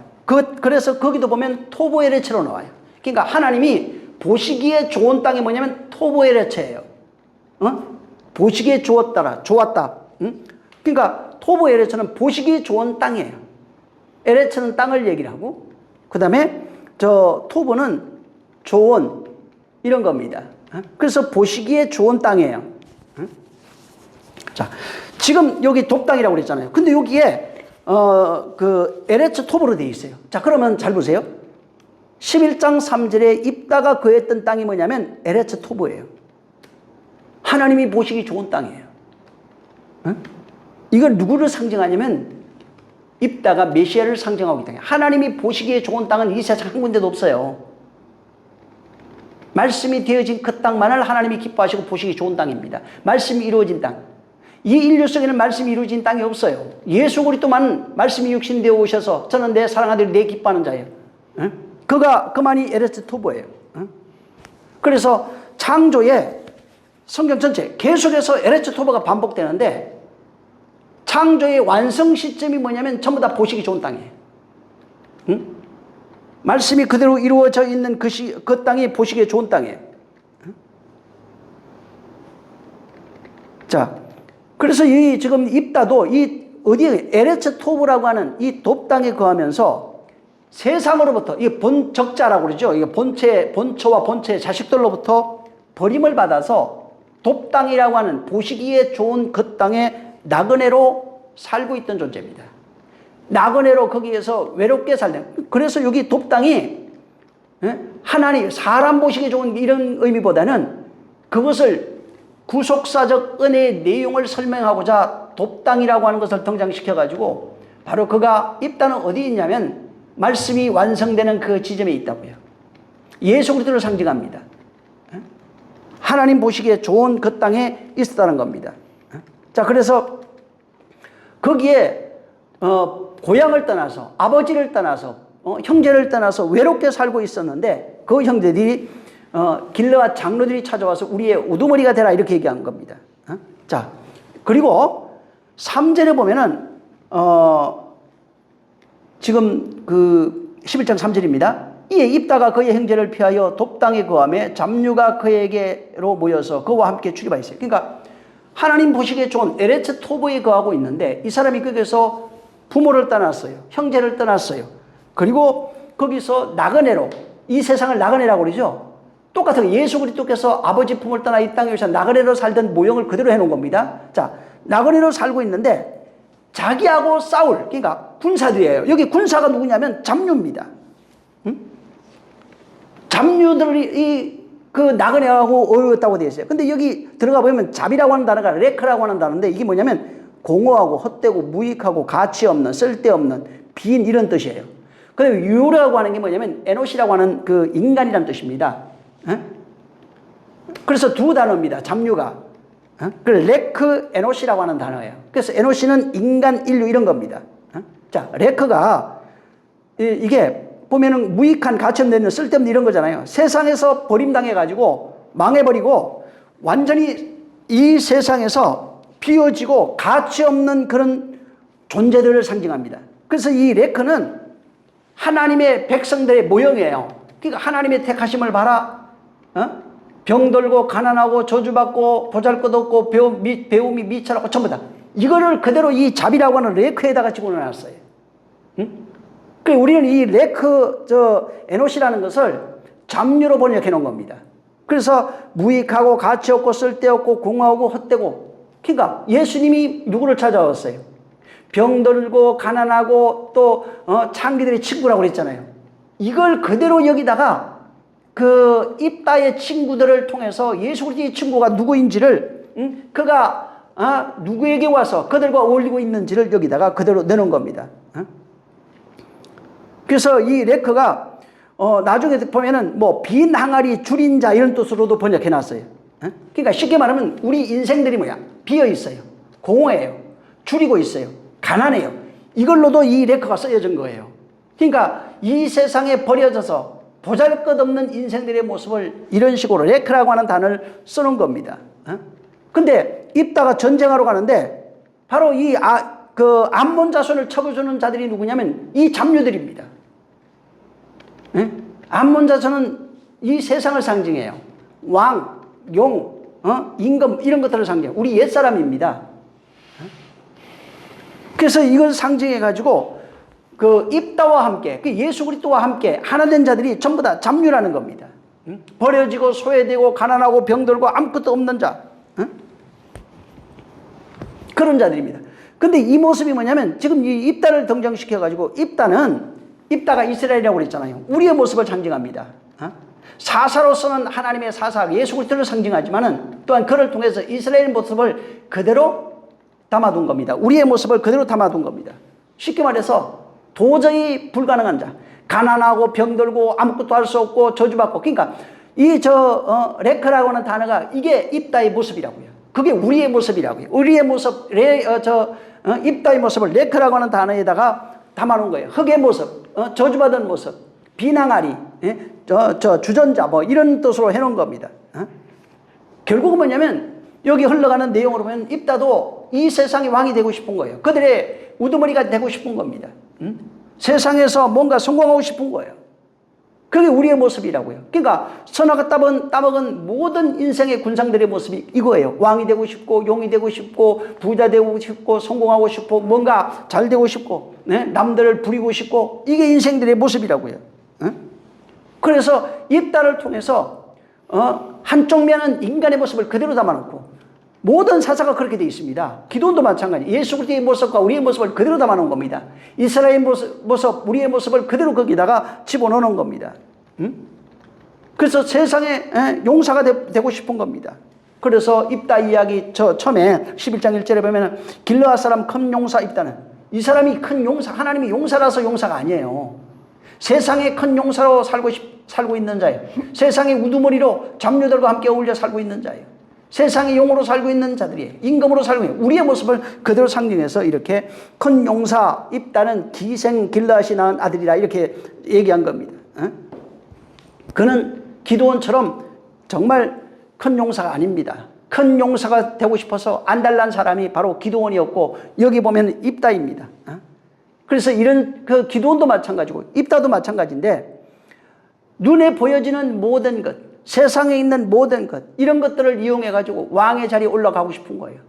그래서 거기도 보면 토브 에레츠로 나와요. 그러니까 하나님이 보시기에 좋은 땅이 뭐냐면 토브 에레츠예요. 보시기에 좋았다. 그러니까 토브 에레츠는 보시기에 좋은 땅이에요. 에레츠는 땅을 얘기를 하고, 그 다음에 토브는 좋은 이런 겁니다. 그래서 보시기에 좋은 땅이에요. 자, 지금 여기 돕땅이라고 그랬잖아요. 근데 여기에 에레츠 토브로 되어 있어요. 자, 그러면 잘 보세요. 11장 3절에 입다가 거했던 땅이 뭐냐면 에레츠 토브예요. 하나님이 보시기 좋은 땅이에요. 이걸 누구를 상징하냐면 입다가 메시아를 상징하고 있다. 하나님이 보시기에 좋은 땅은 이 세상 한 군데도 없어요. 말씀이 되어진 그 땅만을 하나님이 기뻐하시고 보시기 좋은 땅입니다. 말씀이 이루어진 땅. 이 인류 속에는 말씀이 이루어진 땅이 없어요. 예수 그리스도만 말씀이 육신되어 오셔서 저는 내 사랑하는 내 기뻐하는 자예요. 그만이 에레츠 토브예요. 그래서 창조에 성경 전체 계속해서 에레츠 토브가 반복되는데 창조의 완성 시점이 뭐냐면 전부 다 보시기 좋은 땅이에요. 말씀이 그대로 이루어져 있는 그 땅이 보시기에 좋은 땅이에요. 자, 그래서 지금 입다도 어디에 에레츠 토브라고 하는 이 돕땅에 거하면서 세상으로부터 적자라고 그러죠. 이게 본처와 본처의 자식들로부터 버림을 받아서 돕땅이라고 하는 보시기에 좋은 그 땅에 나그네로 살고 있던 존재입니다. 나그네로 거기에서 외롭게 살던. 그래서 여기 돕땅이 하나님, 사람 보시기에 좋은 이런 의미보다는 그것을 구속사적 은혜의 내용을 설명하고자 돕땅이라고 하는 것을 등장시켜가지고 바로 그가 입다는 어디 있냐면 말씀이 완성되는 그 지점에 있다고요. 예수 그리스도를 상징합니다. 하나님 보시기에 좋은 그 땅에 있었다는 겁니다. 자, 그래서 거기에 고향을 떠나서 아버지를 떠나서 형제를 떠나서 외롭게 살고 있었는데 그 형제들이 길르앗 장로들이 찾아와서 우리의 우두머리가 되라 이렇게 얘기한 겁니다. 자, 그리고 3절에 보면은 지금 그 11장 3절입니다. 이에 입다가 그의 형제를 피하여 돕땅에 거하며 잡류가 그에게로 모여서 그와 함께 출입하였어요. 그러니까 하나님 보시기에 좋은 에레츠 토브에 거하고 있는데 이 사람이 거기서 부모를 떠났어요. 형제를 떠났어요. 그리고 거기서 나그네로, 이 세상을 나그네라고 그러죠. 똑같은 예수 그리스도께서 아버지 품을 떠나 이 땅에 오셔서 나그네로 살던 모형을 그대로 해놓은 겁니다. 자, 나그네로 살고 있는데 자기하고 싸울, 그러니까 군사들이에요. 여기 군사가 누구냐면 잡류입니다. 잡류들이 그 나그네하고 어울렸다고 되어 있어요. 근데 여기 들어가 보면 잡이라고 하는 단어가 레크라고 하는 단어인데 이게 뭐냐면 공허하고 헛되고 무익하고 가치 없는 쓸데없는 빈 이런 뜻이에요. 그다음에 유라고 하는 게 뭐냐면 에노시라고 하는 그 인간이라는 뜻입니다. 그래서 두 단어입니다. 잡류가. 그 레크 에노시라고 하는 단어예요. 그래서 에노시는 인간 인류 이런 겁니다. 자, 레크가 이게 보면은 무익한 가치 없는 쓸데없는 이런 거잖아요. 세상에서 버림당해가지고 망해버리고 완전히 이 세상에서 비워지고 가치 없는 그런 존재들을 상징합니다. 그래서 이 레크는 하나님의 백성들의 모형이에요. 그러니까 하나님의 택하심을 봐라. 병들고 가난하고 저주받고 보잘것없고 배움이 미천하고 전부 다. 이거를 그대로 이 잡이라고 하는 레크에다가 집어넣어놨어요. 우리는 이 레크, 에노시라는 것을 잡류로 번역해 놓은 겁니다. 그래서 무익하고 가치 없고 쓸데없고 공허하고 헛되고, 그러니까 예수님이 누구를 찾아왔어요? 병들고 가난하고 또 창기들의 친구라고 그랬잖아요. 이걸 그대로 여기다가 그 입다의 친구들을 통해서 예수 그리스도의 친구가 누구인지를, 그가 누구에게 와서 그들과 어울리고 있는지를 여기다가 그대로 내놓은 겁니다. 그래서 이 레크가 나중에 보면은 뭐 빈 항아리 줄인 자 이런 뜻으로도 번역해 놨어요. 그러니까 쉽게 말하면 우리 인생들이 뭐야? 비어 있어요. 공허해요. 줄이고 있어요. 가난해요. 이걸로도 이 레크가 쓰여진 거예요. 그러니까 이 세상에 버려져서 보잘것없는 인생들의 모습을 이런 식으로 레크라고 하는 단어를 쓰는 겁니다. 근데 입다가 전쟁하러 가는데 바로 이 암몬 자손을 쳐주는 자들이 누구냐면 이 잡류들입니다. 암몬 자손은 이 세상을 상징해요. 왕, 용, 임금 이런 것들을 상징해요. 우리 옛사람입니다. 그래서 이걸 상징해 가지고 그 입다와 함께, 그 예수 그리스도와 함께 하나 된 자들이 전부 다 잡류라는 겁니다. 버려지고 소외되고 가난하고 병들고 아무것도 없는 자, 그런 자들입니다. 근데 이 모습이 뭐냐면 지금 이 입다를 등장시켜 가지고 입다가 이스라엘이라고 그랬잖아요. 우리의 모습을 상징합니다. 사사로서는 하나님의 사사 예수 그리스도를 상징하지만은 또한 그를 통해서 이스라엘 모습을 그대로 담아둔 겁니다. 우리의 모습을 그대로 담아둔 겁니다. 쉽게 말해서 도저히 불가능한 자, 가난하고 병들고 아무것도 할 수 없고 저주받고, 그러니까 레크라고 하는 단어가 이게 입다의 모습이라고요. 그게 우리의 모습이라고요. 우리의 모습, 입다의 모습을 레크라고 하는 단어에다가 담아놓은 거예요. 흑의 모습, 저주받은 모습, 비낭아리, 주전자 뭐 이런 뜻으로 해놓은 겁니다. 결국은 뭐냐면 여기 흘러가는 내용으로 보면 입다도 이 세상의 왕이 되고 싶은 거예요. 그들의 우두머리가 되고 싶은 겁니다. 세상에서 뭔가 성공하고 싶은 거예요. 그게 우리의 모습이라고요. 그러니까 선악을 따먹은 모든 인생의 군상들의 모습이 이거예요. 왕이 되고 싶고 용이 되고 싶고 부자 되고 싶고 성공하고 싶고 뭔가 잘 되고 싶고, 남들을 부리고 싶고, 이게 인생들의 모습이라고요. 그래서 입다를 통해서 한쪽 면은 인간의 모습을 그대로 담아놓고 모든 사사가 그렇게 되어 있습니다. 기도원도 마찬가지. 예수 그리스도의 모습과 우리의 모습을 그대로 담아놓은 겁니다. 이스라엘 모습, 우리의 모습을 그대로 거기다가 집어넣는 겁니다. 그래서 세상에 용사가 되고 싶은 겁니다. 그래서 입다 이야기 처음에 11장 1절에 보면 길르앗 사람 큰 용사 입다는, 이 사람이 큰 용사, 하나님이 용사라서 용사가 아니에요. 세상에 큰 용사로 살고 있는 자예요. 세상의 우두머리로 잡류들과 함께 어울려 살고 있는 자예요. 세상의 용으로 살고 있는 자들이에요. 임금으로 살고 있는 우리의 모습을 그대로 상징해서 이렇게 큰 용사 입다는 기생 길르앗이 낳은 아들이라 이렇게 얘기한 겁니다. 그는 기드온처럼 정말 큰 용사가 아닙니다. 큰 용사가 되고 싶어서 안달난 사람이 바로 기드온이었고 여기 보면 입다입니다. 그래서 이런 그 기드온도 마찬가지고 입다도 마찬가지인데 눈에 보여지는 모든 것, 세상에 있는 모든 것, 이런 것들을 이용해 가지고 왕의 자리에 올라가고 싶은 거예요.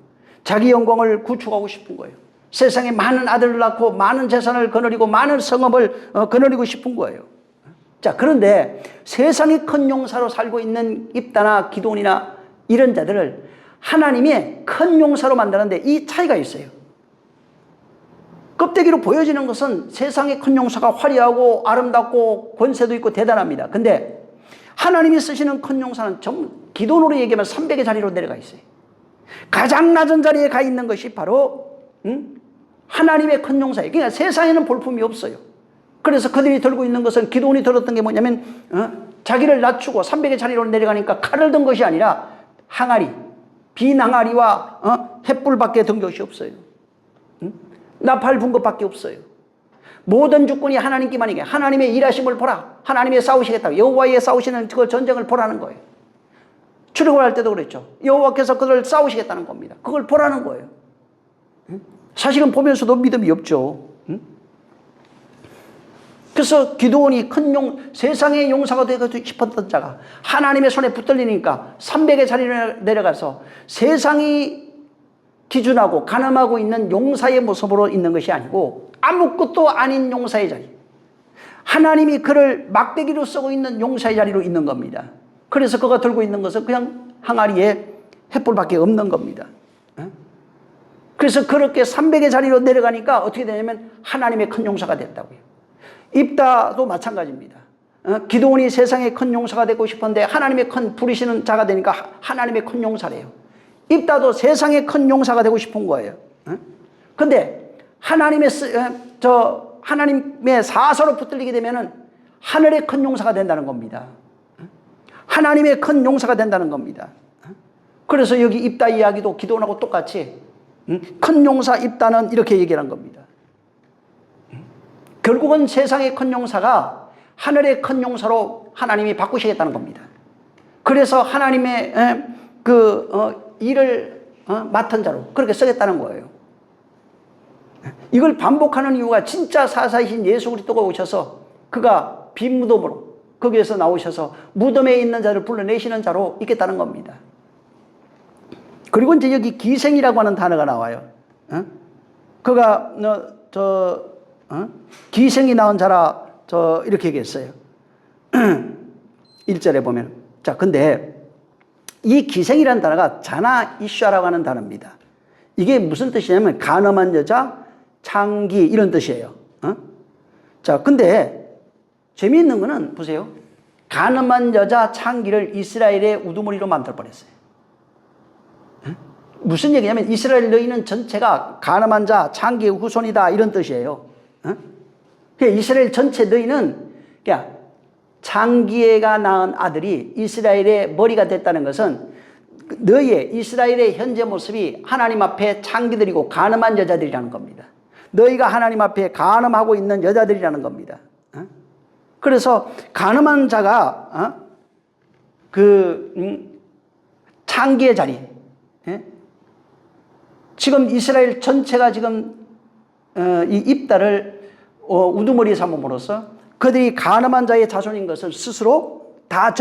자기 영광을 구축하고 싶은 거예요. 세상에 많은 아들을 낳고 많은 재산을 거느리고 많은 성업을 거느리고 싶은 거예요. 자, 그런데 세상이 큰 용사로 살고 있는 입다나 기드온이나 이런 자들을 하나님이 큰 용사로 만드는데 이 차이가 있어요. 껍데기로 보여지는 것은 세상의 큰 용사가 화려하고 아름답고 권세도 있고 대단합니다. 근데 하나님이 쓰시는 큰 용사는 기도원으로 얘기하면 300의 자리로 내려가 있어요. 가장 낮은 자리에 가 있는 것이 바로 하나님의 큰 용사예요. 그러니까 세상에는 볼품이 없어요. 그래서 그들이 들고 있는 것은 기도원이 들었던 게 뭐냐면 자기를 낮추고 300의 자리로 내려가니까 칼을 든 것이 아니라 항아리, 빈 항아리와 횃불밖에 든 것이 없어요. 나팔 분 것밖에 없어요. 모든 주권이 하나님께만 있게, 하나님의 일하심을 보라. 하나님의 싸우시겠다. 여호와의 싸우시는 그 전쟁을 보라는 거예요. 출애굽할 때도 그랬죠. 여호와께서 그들을 싸우시겠다는 겁니다. 그걸 보라는 거예요. 사실은 보면서도 믿음이 없죠. 그래서 기드온이 세상의 용사가 되고 싶었던 자가 하나님의 손에 붙들리니까 300의 자리를 내려가서 세상이 기준하고 가늠하고 있는 용사의 모습으로 있는 것이 아니고 아무것도 아닌 용사의 자리, 하나님이 그를 막대기로 쓰고 있는 용사의 자리로 있는 겁니다. 그래서 그가 들고 있는 것은 그냥 항아리에 횃불밖에 없는 겁니다. 그래서 그렇게 300의 자리로 내려가니까 어떻게 되냐면 하나님의 큰 용사가 됐다고요. 입다도 마찬가지입니다. 기도원이 세상의 큰 용사가 되고 싶은데 하나님의 큰 부리시는 자가 되니까 하나님의 큰 용사래요. 입다도 세상의 큰 용사가 되고 싶은 거예요. 근데 하나님의 사서로 붙들리게 되면은 하늘의 큰 용사가 된다는 겁니다. 하나님의 큰 용사가 된다는 겁니다. 그래서 여기 입다 이야기도 기도원하고 똑같이 큰 용사 입다는 이렇게 얘기를 한 겁니다. 결국은 세상의 큰 용사가 하늘의 큰 용사로 하나님이 바꾸시겠다는 겁니다. 그래서 하나님의 일을 맡은 자로 그렇게 쓰겠다는 거예요. 이걸 반복하는 이유가 진짜 사사이신 예수 그리스도가 오셔서 그가 빈 무덤으로 거기에서 나오셔서 무덤에 있는 자를 불러내시는 자로 있겠다는 겁니다. 그리고 이제 여기 기생이라고 하는 단어가 나와요. 그가 기생이 나온 자라 이렇게 얘기했어요. 1절에 보면. 자, 근데 이 기생이라는 단어가 자나 이슈아라고 하는 단어입니다. 이게 무슨 뜻이냐면 간음한 여자, 창기 이런 뜻이에요. 자, 근데 재미있는 거는 보세요. 간음한 여자, 창기를 이스라엘의 우두머리로 만들어버렸어요. 무슨 얘기냐면 이스라엘 너희는 전체가 간음한 자, 창기의 후손이다 이런 뜻이에요. 이스라엘 전체 너희는 창기가 낳은 아들이 이스라엘의 머리가 됐다는 것은 너희의 이스라엘의 현재 모습이 하나님 앞에 창기들이고 간음한 여자들이라는 겁니다. 너희가 하나님 앞에 간음하고 있는 여자들이라는 겁니다. 그래서 간음한 자가 창기의 자리, 지금 이스라엘 전체가 지금 이 입다를 우두머리에 삼음으로써 그들이 간음한 자의 자손인 것을 스스로 다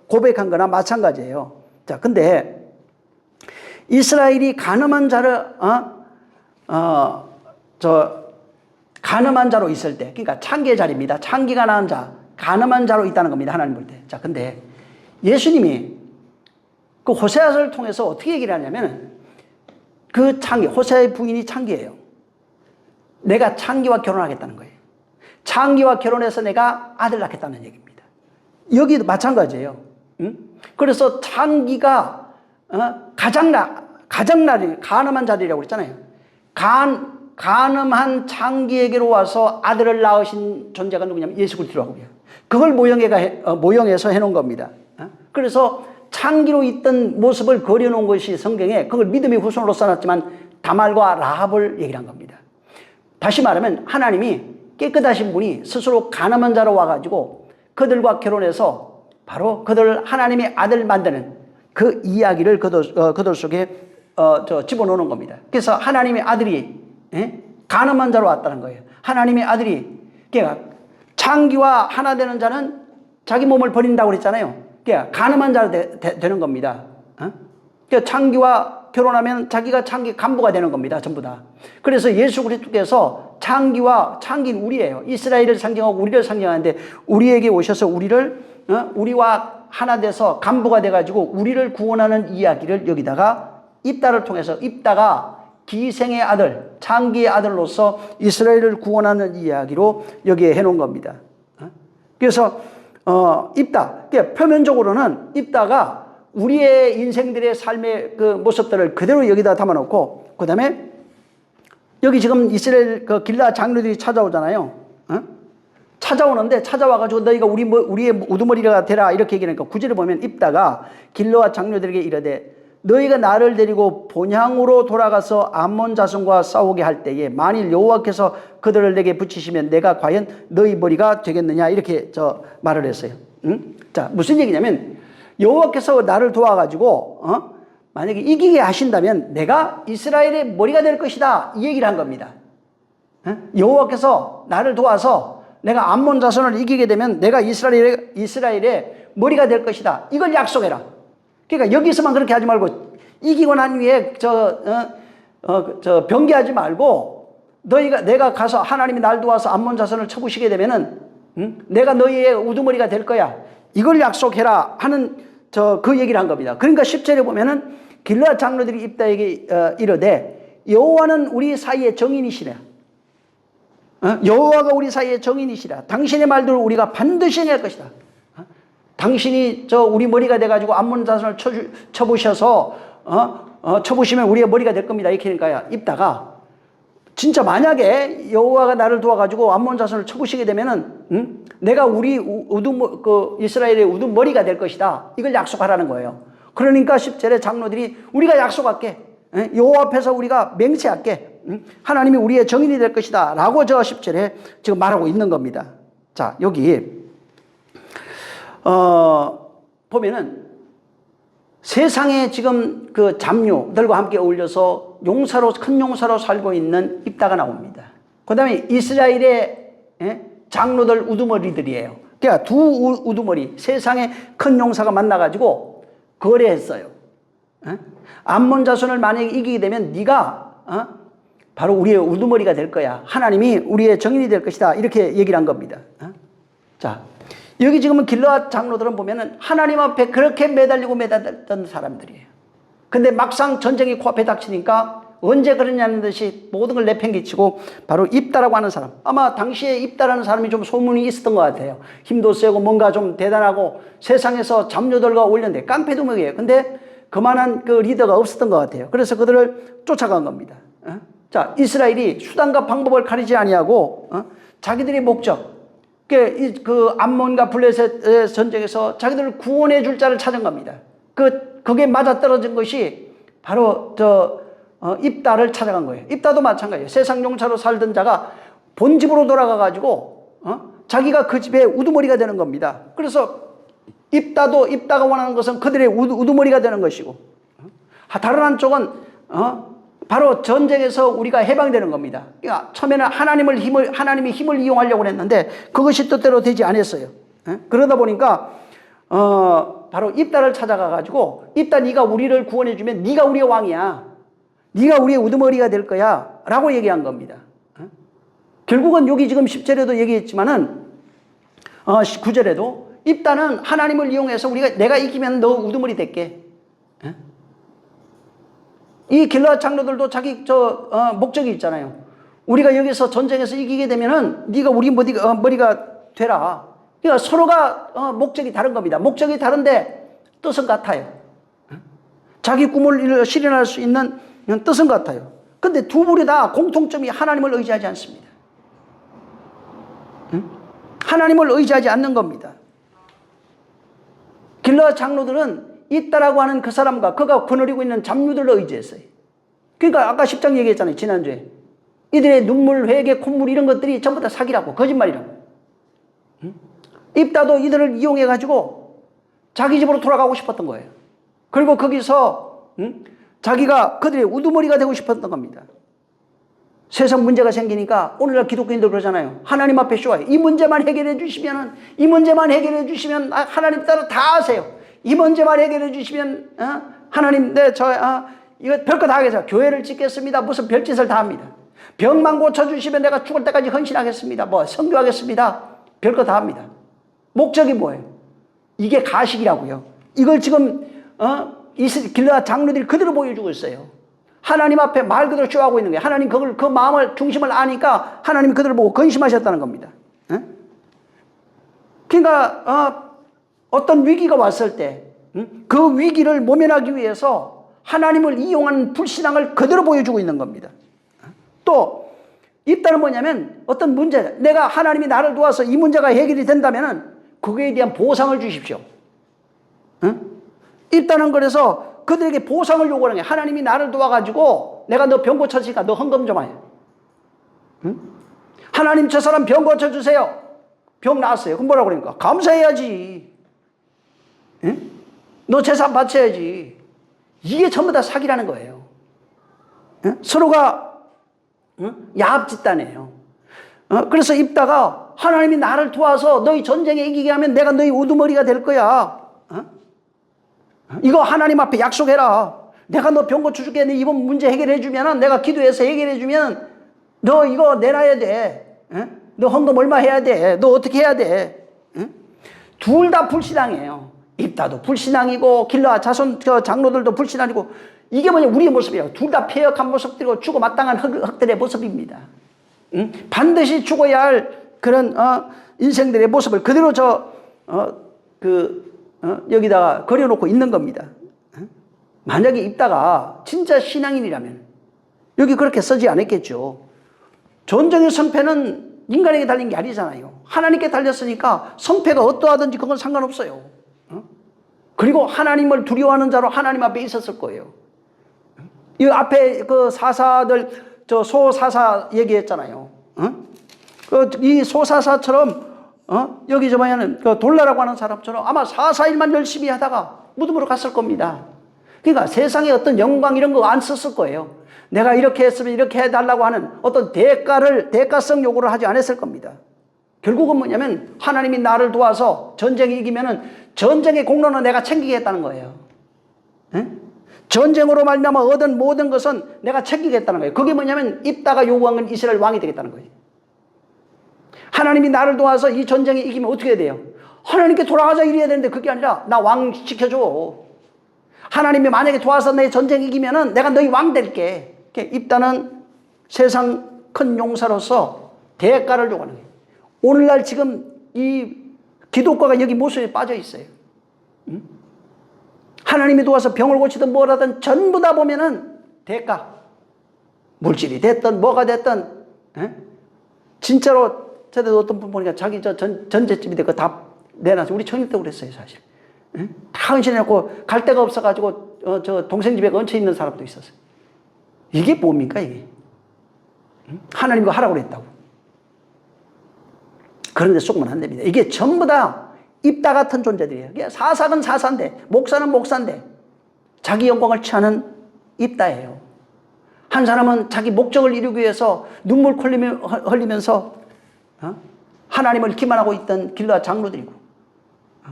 고백한 거나 마찬가지예요. 자, 근데 이스라엘이 간음한 자를 간음한 자로 있을 때, 그러니까 창기의 자리입니다. 창기가 낳은 자, 간음한 자로 있다는 겁니다. 하나님 볼 때. 자, 근데 예수님이 그 호세아서를 통해서 어떻게 얘기를 하냐면 그 창기, 호세아의 부인이 창기예요. 내가 창기와 결혼하겠다는 거예요. 창기와 결혼해서 내가 아들 낳겠다는 얘기입니다. 여기도 마찬가지예요. 그래서 창기가 가장 간음한 자들이라고 그랬잖아요. 간음한 창기에게로 와서 아들을 낳으신 존재가 누구냐면 예수 그리스도라고요. 그걸 모형해서 해놓은 겁니다. 그래서 창기로 있던 모습을 그려놓은 것이 성경에 그걸 믿음의 후손으로 써놨지만 다말과 라합을 얘기를 한 겁니다. 다시 말하면 하나님이 깨끗하신 분이 스스로 간음한 자로 와가지고 그들과 결혼해서 바로 그들을 하나님의 아들 만드는 그 이야기를 그들 속에 집어넣는 겁니다. 그래서 하나님의 아들이 간음한 자로 왔다는 거예요. 하나님의 아들이 창기와 하나 되는 자는 자기 몸을 버린다고 그랬잖아요. 간음한 자로 되는 겁니다. 창기와 결혼하면 자기가 창기 간부가 되는 겁니다. 전부 다. 그래서 예수 그리스도께서 창기는 우리예요. 이스라엘을 상징하고 우리를 상징하는데 우리에게 오셔서 우리와 하나 돼서 간부가 돼가지고 우리를 구원하는 이야기를 여기다가 입다를 통해서 입다가 기생의 아들, 창기의 아들로서 이스라엘을 구원하는 이야기로 여기에 해놓은 겁니다. 그래서 입다, 표면적으로는 입다가 우리의 인생들의 삶의 그 모습들을 그대로 여기다 담아놓고, 그 다음에 여기 지금 이스라엘 그 길라 장로들이 찾아오잖아요. 찾아오는데 찾아와가지고 너희가 우리의 우두머리가 되라 이렇게 얘기하니까 9절에 보면 입다가 길라 장로들에게 이르되 너희가 나를 데리고 본향으로 돌아가서 암몬 자손과 싸우게 할 때에 만일 여호와께서 그들을 내게 붙이시면 내가 과연 너희 머리가 되겠느냐 이렇게 말을 했어요. 자, 무슨 얘기냐면 여호와께서 나를 도와가지고 만약에 이기게 하신다면 내가 이스라엘의 머리가 될 것이다 이 얘기를 한 겁니다. 여호와께서 나를 도와서 내가 암몬 자손을 이기게 되면 내가 이스라엘의 머리가 될 것이다 이걸 약속해라. 그러니까 여기서만 그렇게 하지 말고 이기고 난 후에 변개하지 말고 내가 가서 하나님이 날 도와서 암몬 자손을 쳐부시게 되면은, 내가 너희의 우두머리가 될 거야. 이걸 약속해라 하는 그 얘기를 한 겁니다. 그러니까 10절에 보면은 길르앗 장로들이 입다에게 이르되 여호와는 우리 사이의 정인이시라. 여호와가 우리 사이의 정인이시라. 당신의 말들을 우리가 반드시 행할 것이다. 당신이 우리 머리가 돼가지고 암몬 자손을 쳐부셔서 쳐부시면 우리의 머리가 될 겁니다. 이렇게 하니까 입다가 진짜 만약에 여호와가 나를 도와가지고 암몬 자손을 쳐부시게 되면은 내가 우리 이스라엘의 우두머리가 될 것이다. 이걸 약속하라는 거예요. 그러니까 10절에 장로들이 우리가 약속할게. 여호와 앞에서 우리가 맹세할게. 하나님이 우리의 정인이 될 것이다. 라고 10절에 지금 말하고 있는 겁니다. 자, 여기 보면은 세상에 지금 그 잡류들과 함께 어울려서 큰 용사로 살고 있는 입다가 나옵니다. 그 다음에 이스라엘의 장로들 우두머리들이에요. 그러니까 두 우두머리, 세상에 큰 용사가 만나가지고 거래했어요. 암몬 자손을 만약에 이기게 되면 네가 바로 우리의 우두머리가 될 거야. 하나님이 우리의 정인이 될 것이다. 이렇게 얘기를 한 겁니다. 자, 여기 지금은 길르앗 장로들은 보면은 하나님 앞에 그렇게 매달리던 사람들이에요. 근데 막상 전쟁이 코앞에 닥치니까 언제 그러냐는 듯이 모든 걸 내팽개치고 바로 입다라고 하는 사람. 아마 당시에 입다라는 사람이 좀 소문이 있었던 것 같아요. 힘도 세고 뭔가 좀 대단하고 세상에서 잡녀들과 올렸는데 깡패두목이에요. 근데 그만한 그 리더가 없었던 것 같아요. 그래서 그들을 쫓아간 겁니다. 자, 이스라엘이 수단과 방법을 가리지 아니하고 자기들의 목적, 그 암몬과 블레셋의 전쟁에서 자기들을 구원해 줄 자를 찾은 겁니다. 그게 맞아떨어진 것이 바로 입다를 찾아간 거예요. 입다도 마찬가지예요. 세상 용사로 살던 자가 본집으로 돌아가가지고 자기가 그 집의 우두머리가 되는 겁니다. 그래서 입다가 원하는 것은 그들의 우두머리가 되는 것이고, 다른 한쪽은 바로 전쟁에서 우리가 해방되는 겁니다. 그러니까 처음에는 하나님이 힘을 이용하려고 했는데 그것이 뜻대로 되지 않았어요. 그러다 보니까 바로 입다를 찾아가가지고 입다 네가 우리를 구원해주면 네가 우리의 왕이야. 네가 우리의 우두머리가 될 거야. 라고 얘기한 겁니다. 결국은 여기 지금 10절에도 얘기했지만은 9절에도 입다는 하나님을 이용해서 내가 이기면 너 우두머리 될게. 이 길르앗 장로들도 자기 목적이 있잖아요. 우리가 여기서 전쟁에서 이기게 되면은 네가 우리 머리가 되라. 그러니까 서로가 목적이 다른 겁니다. 목적이 다른데 뜻은 같아요. 자기 꿈을 실현할 수 있는 뜻은 같아요. 근데 두 분이 다 공통점이 하나님을 의지하지 않습니다. 하나님을 의지하지 않는 겁니다. 길르앗 장로들은 있다라고 하는 그 사람과 그가 거느리고 있는 잡류들로 의지했어요. 그러니까 아까 10장 얘기했잖아요. 지난주에. 이들의 눈물, 회개, 콧물 이런 것들이 전부 다 사기라고, 거짓말이라고. 입다도 이들을 이용해가지고 자기 집으로 돌아가고 싶었던 거예요. 그리고 거기서 자기가 그들의 우두머리가 되고 싶었던 겁니다. 세상 문제가 생기니까 오늘날 기독교인들 그러잖아요. 하나님 앞에 쇼와요. 이 문제만 해결해 주시면 하나님 따로 다 하세요. 이 문제만 해결해 주시면 하나님 이거 별거 다 하겠어요. 교회를 짓겠습니다. 무슨 별짓을 다 합니다. 병만 고쳐주시면 내가 죽을 때까지 헌신하겠습니다. 선교하겠습니다. 별거 다 합니다. 목적이 뭐예요? 이게 가식이라고요. 이걸 지금 길르앗 장로들이 그대로 보여주고 있어요. 하나님 앞에 말 그대로 쇼하고 있는 거예요. 하나님 그 마음을 중심을 아니까 하나님이 그들을 보고 근심하셨다는 겁니다. 그러니까 어떤 위기가 왔을 때 그 위기를 모면하기 위해서 하나님을 이용하는 불신앙을 그대로 보여주고 있는 겁니다. 또 입다는 뭐냐면 어떤 문제, 내가 하나님이 나를 도와서 이 문제가 해결이 된다면 그거에 대한 보상을 주십시오. 입다는 그래서 그들에게 보상을 요구하는 거예요. 하나님이 나를 도와가지고 내가 너 병 고쳤으니까 너 헌금 좀 해. 하나님 저 사람 병 고쳐주세요. 병 나았어요. 그럼 뭐라고 그러니까? 감사해야지. 너 재산 바쳐야지. 이게 전부 다 사기라는 거예요. 서로가 야합짓단이에요. 그래서 입다가 하나님이 나를 도와서 너희 전쟁에 이기게 하면 내가 너희 우두머리가 될 거야. 이거 하나님 앞에 약속해라. 내가 너 병 고쳐줄게. 네 이번 문제 해결해 주면, 내가 기도해서 해결해 주면 너 이거 내놔야 돼. 너 헌금 얼마 해야 돼. 너 어떻게 해야 돼. 둘 다 불신앙이에요. 입다도 불신앙이고 길라 자손 장로들도 불신앙이고 이게 뭐냐 우리의 모습이에요. 둘 다 폐역한 모습들이고 죽어 마땅한 흑들의 모습입니다. 반드시 죽어야 할 그런 인생들의 모습을 그대로 여기다가 그려놓고 있는 겁니다. 만약에 입다가 진짜 신앙인이라면 여기 그렇게 쓰지 않았겠죠. 전쟁의 성패는 인간에게 달린 게 아니잖아요. 하나님께 달렸으니까 성패가 어떠하든지 그건 상관없어요. 그리고 하나님을 두려워하는 자로 하나님 앞에 있었을 거예요. 이 앞에 그 사사들 소사사 얘기했잖아요. 이 소사사처럼 여기 뭐냐면 그 돌라라고 하는 사람처럼 아마 441만 열심히 하다가 무덤으로 갔을 겁니다. 그러니까 세상에 어떤 영광 이런 거 안 썼을 거예요. 내가 이렇게 했으면 이렇게 해달라고 하는 어떤 대가성 요구를 하지 않았을 겁니다. 결국은 뭐냐면 하나님이 나를 도와서 전쟁이 이기면은 전쟁의 공로는 내가 챙기겠다는 거예요. 전쟁으로 말미암아 얻은 모든 것은 내가 챙기겠다는 거예요. 그게 뭐냐면 입다가 요구한 건 이스라엘 왕이 되겠다는 거예요. 하나님이 나를 도와서 이 전쟁에 이기면 어떻게 해야 돼요? 하나님께 돌아가자 이래야 되는데 그게 아니라 나 왕 시켜줘. 하나님이 만약에 도와서 내 전쟁 이기면은 내가 너희 왕 될게. 입다는 세상 큰 용사로서 대가를 요구하는 거예요. 오늘날 지금 이 기독교가 여기 모습에 빠져 있어요. 하나님이 도와서 병을 고치든 뭘 하든 전부 다 보면은 대가. 물질이 됐든 뭐가 됐든 진짜로 저도 어떤 분 보니까 자기 전셋집인데 그거 다 내놔서 우리 청일 때 그랬어요 사실. 다 헌신해놓고 갈 데가 없어가지고 저 동생 집에 얹혀 있는 사람도 있었어요. 이게 뭡니까 이게? 하나님과 하라고 그랬다고. 그런데 속으면 안 됩니다. 이게 전부 다 입다 같은 존재들이에요. 사사는 사사인데 목사는 목사인데 자기 영광을 취하는 입다예요. 한 사람은 자기 목적을 이루기 위해서 눈물 흘리면서 하나님을 기만하고 있던 길라 장로들이고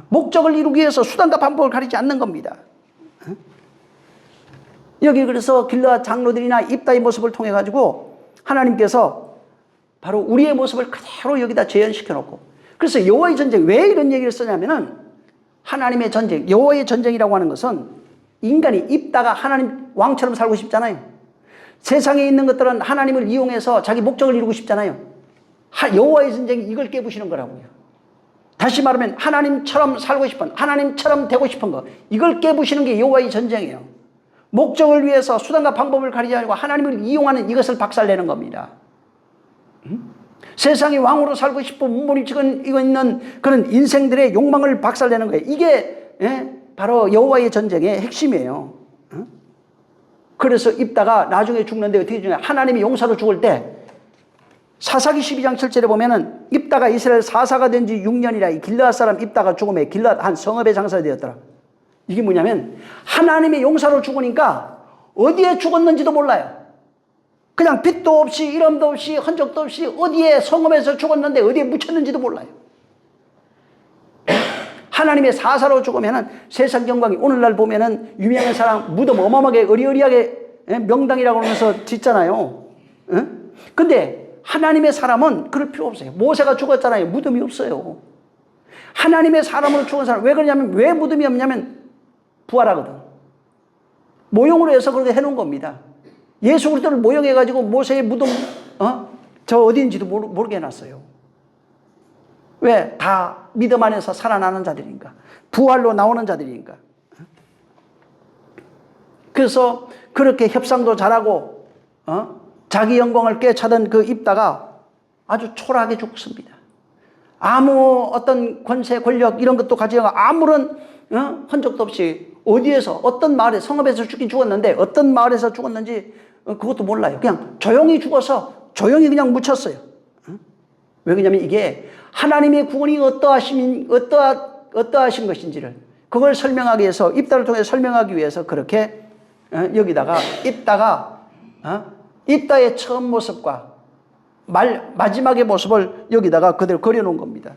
목적을 이루기 위해서 수단과 방법을 가리지 않는 겁니다. 여기 그래서 길라 장로들이나 입다의 모습을 통해 가지고 하나님께서 바로 우리의 모습을 그대로 여기다 재현시켜 놓고 그래서 여호와의 전쟁 왜 이런 얘기를 쓰냐면은 하나님의 전쟁 여호와의 전쟁이라고 하는 것은 인간이 입다가 하나님 왕처럼 살고 싶잖아요. 세상에 있는 것들은 하나님을 이용해서 자기 목적을 이루고 싶잖아요. 여호와의 전쟁이 이걸 깨부시는 거라고요. 다시 말하면 하나님처럼 살고 싶은 하나님처럼 되고 싶은 거 이걸 깨부시는 게 여호와의 전쟁이에요. 목적을 위해서 수단과 방법을 가리지 않고 하나님을 이용하는 이것을 박살내는 겁니다. 세상에 왕으로 살고 싶은 몸부림치고 있는 그런 인생들의 욕망을 박살내는 거예요. 이게 바로 여호와의 전쟁의 핵심이에요. 그래서 입다가 나중에 죽는데 어떻게 죽냐? 하나님이 용사로 죽을 때 사사기 12장 7절에 보면은 입다가 이스라엘 사사가 된 지 6년이라 이 길르앗 사람 입다가 죽음에 길르앗 한 성읍의 장사가 되었더라. 이게 뭐냐면 하나님의 용사로 죽으니까 어디에 죽었는지도 몰라요. 그냥 빛도 없이 이름도 없이 흔적도 없이 어디에 성읍에서 죽었는데 어디에 묻혔는지도 몰라요. 하나님의 사사로 죽으면은 세상 영광이 오늘날 보면은 유명한 사람 무덤 어마어마하게 어리어리하게 명당이라고 하면서 짓잖아요. 근데 하나님의 사람은 그럴 필요 없어요. 모세가 죽었잖아요. 무덤이 없어요. 하나님의 사람으로 죽은 사람 왜 그러냐면 왜 무덤이 없냐면 부활하거든. 모형으로 해서 그렇게 해놓은 겁니다. 예수 그리스도를 모형해가지고 모세의 무덤 저 어디인지도 모르게 해놨어요. 왜? 다 믿음 안에서 살아나는 자들이니까. 부활로 나오는 자들이니까. 그래서 그렇게 협상도 잘하고 자기 영광을 꿰차던 그 입다가 아주 초라하게 죽습니다. 아무 어떤 권세 권력 이런 것도 가지고 아무런 흔적도 없이 어디에서 어떤 마을에 성읍에서 죽긴 죽었는데 어떤 마을에서 죽었는지 그것도 몰라요. 그냥 조용히 죽어서 조용히 그냥 묻혔어요. 왜 그러냐면 이게 하나님의 구원이 어떠하신 것인지를 그걸 설명하기 위해서 입다를 통해 설명하기 위해서 그렇게 여기다가 입다의 처음 모습과 마지막의 모습을 여기다가 그대로 그려놓은 겁니다.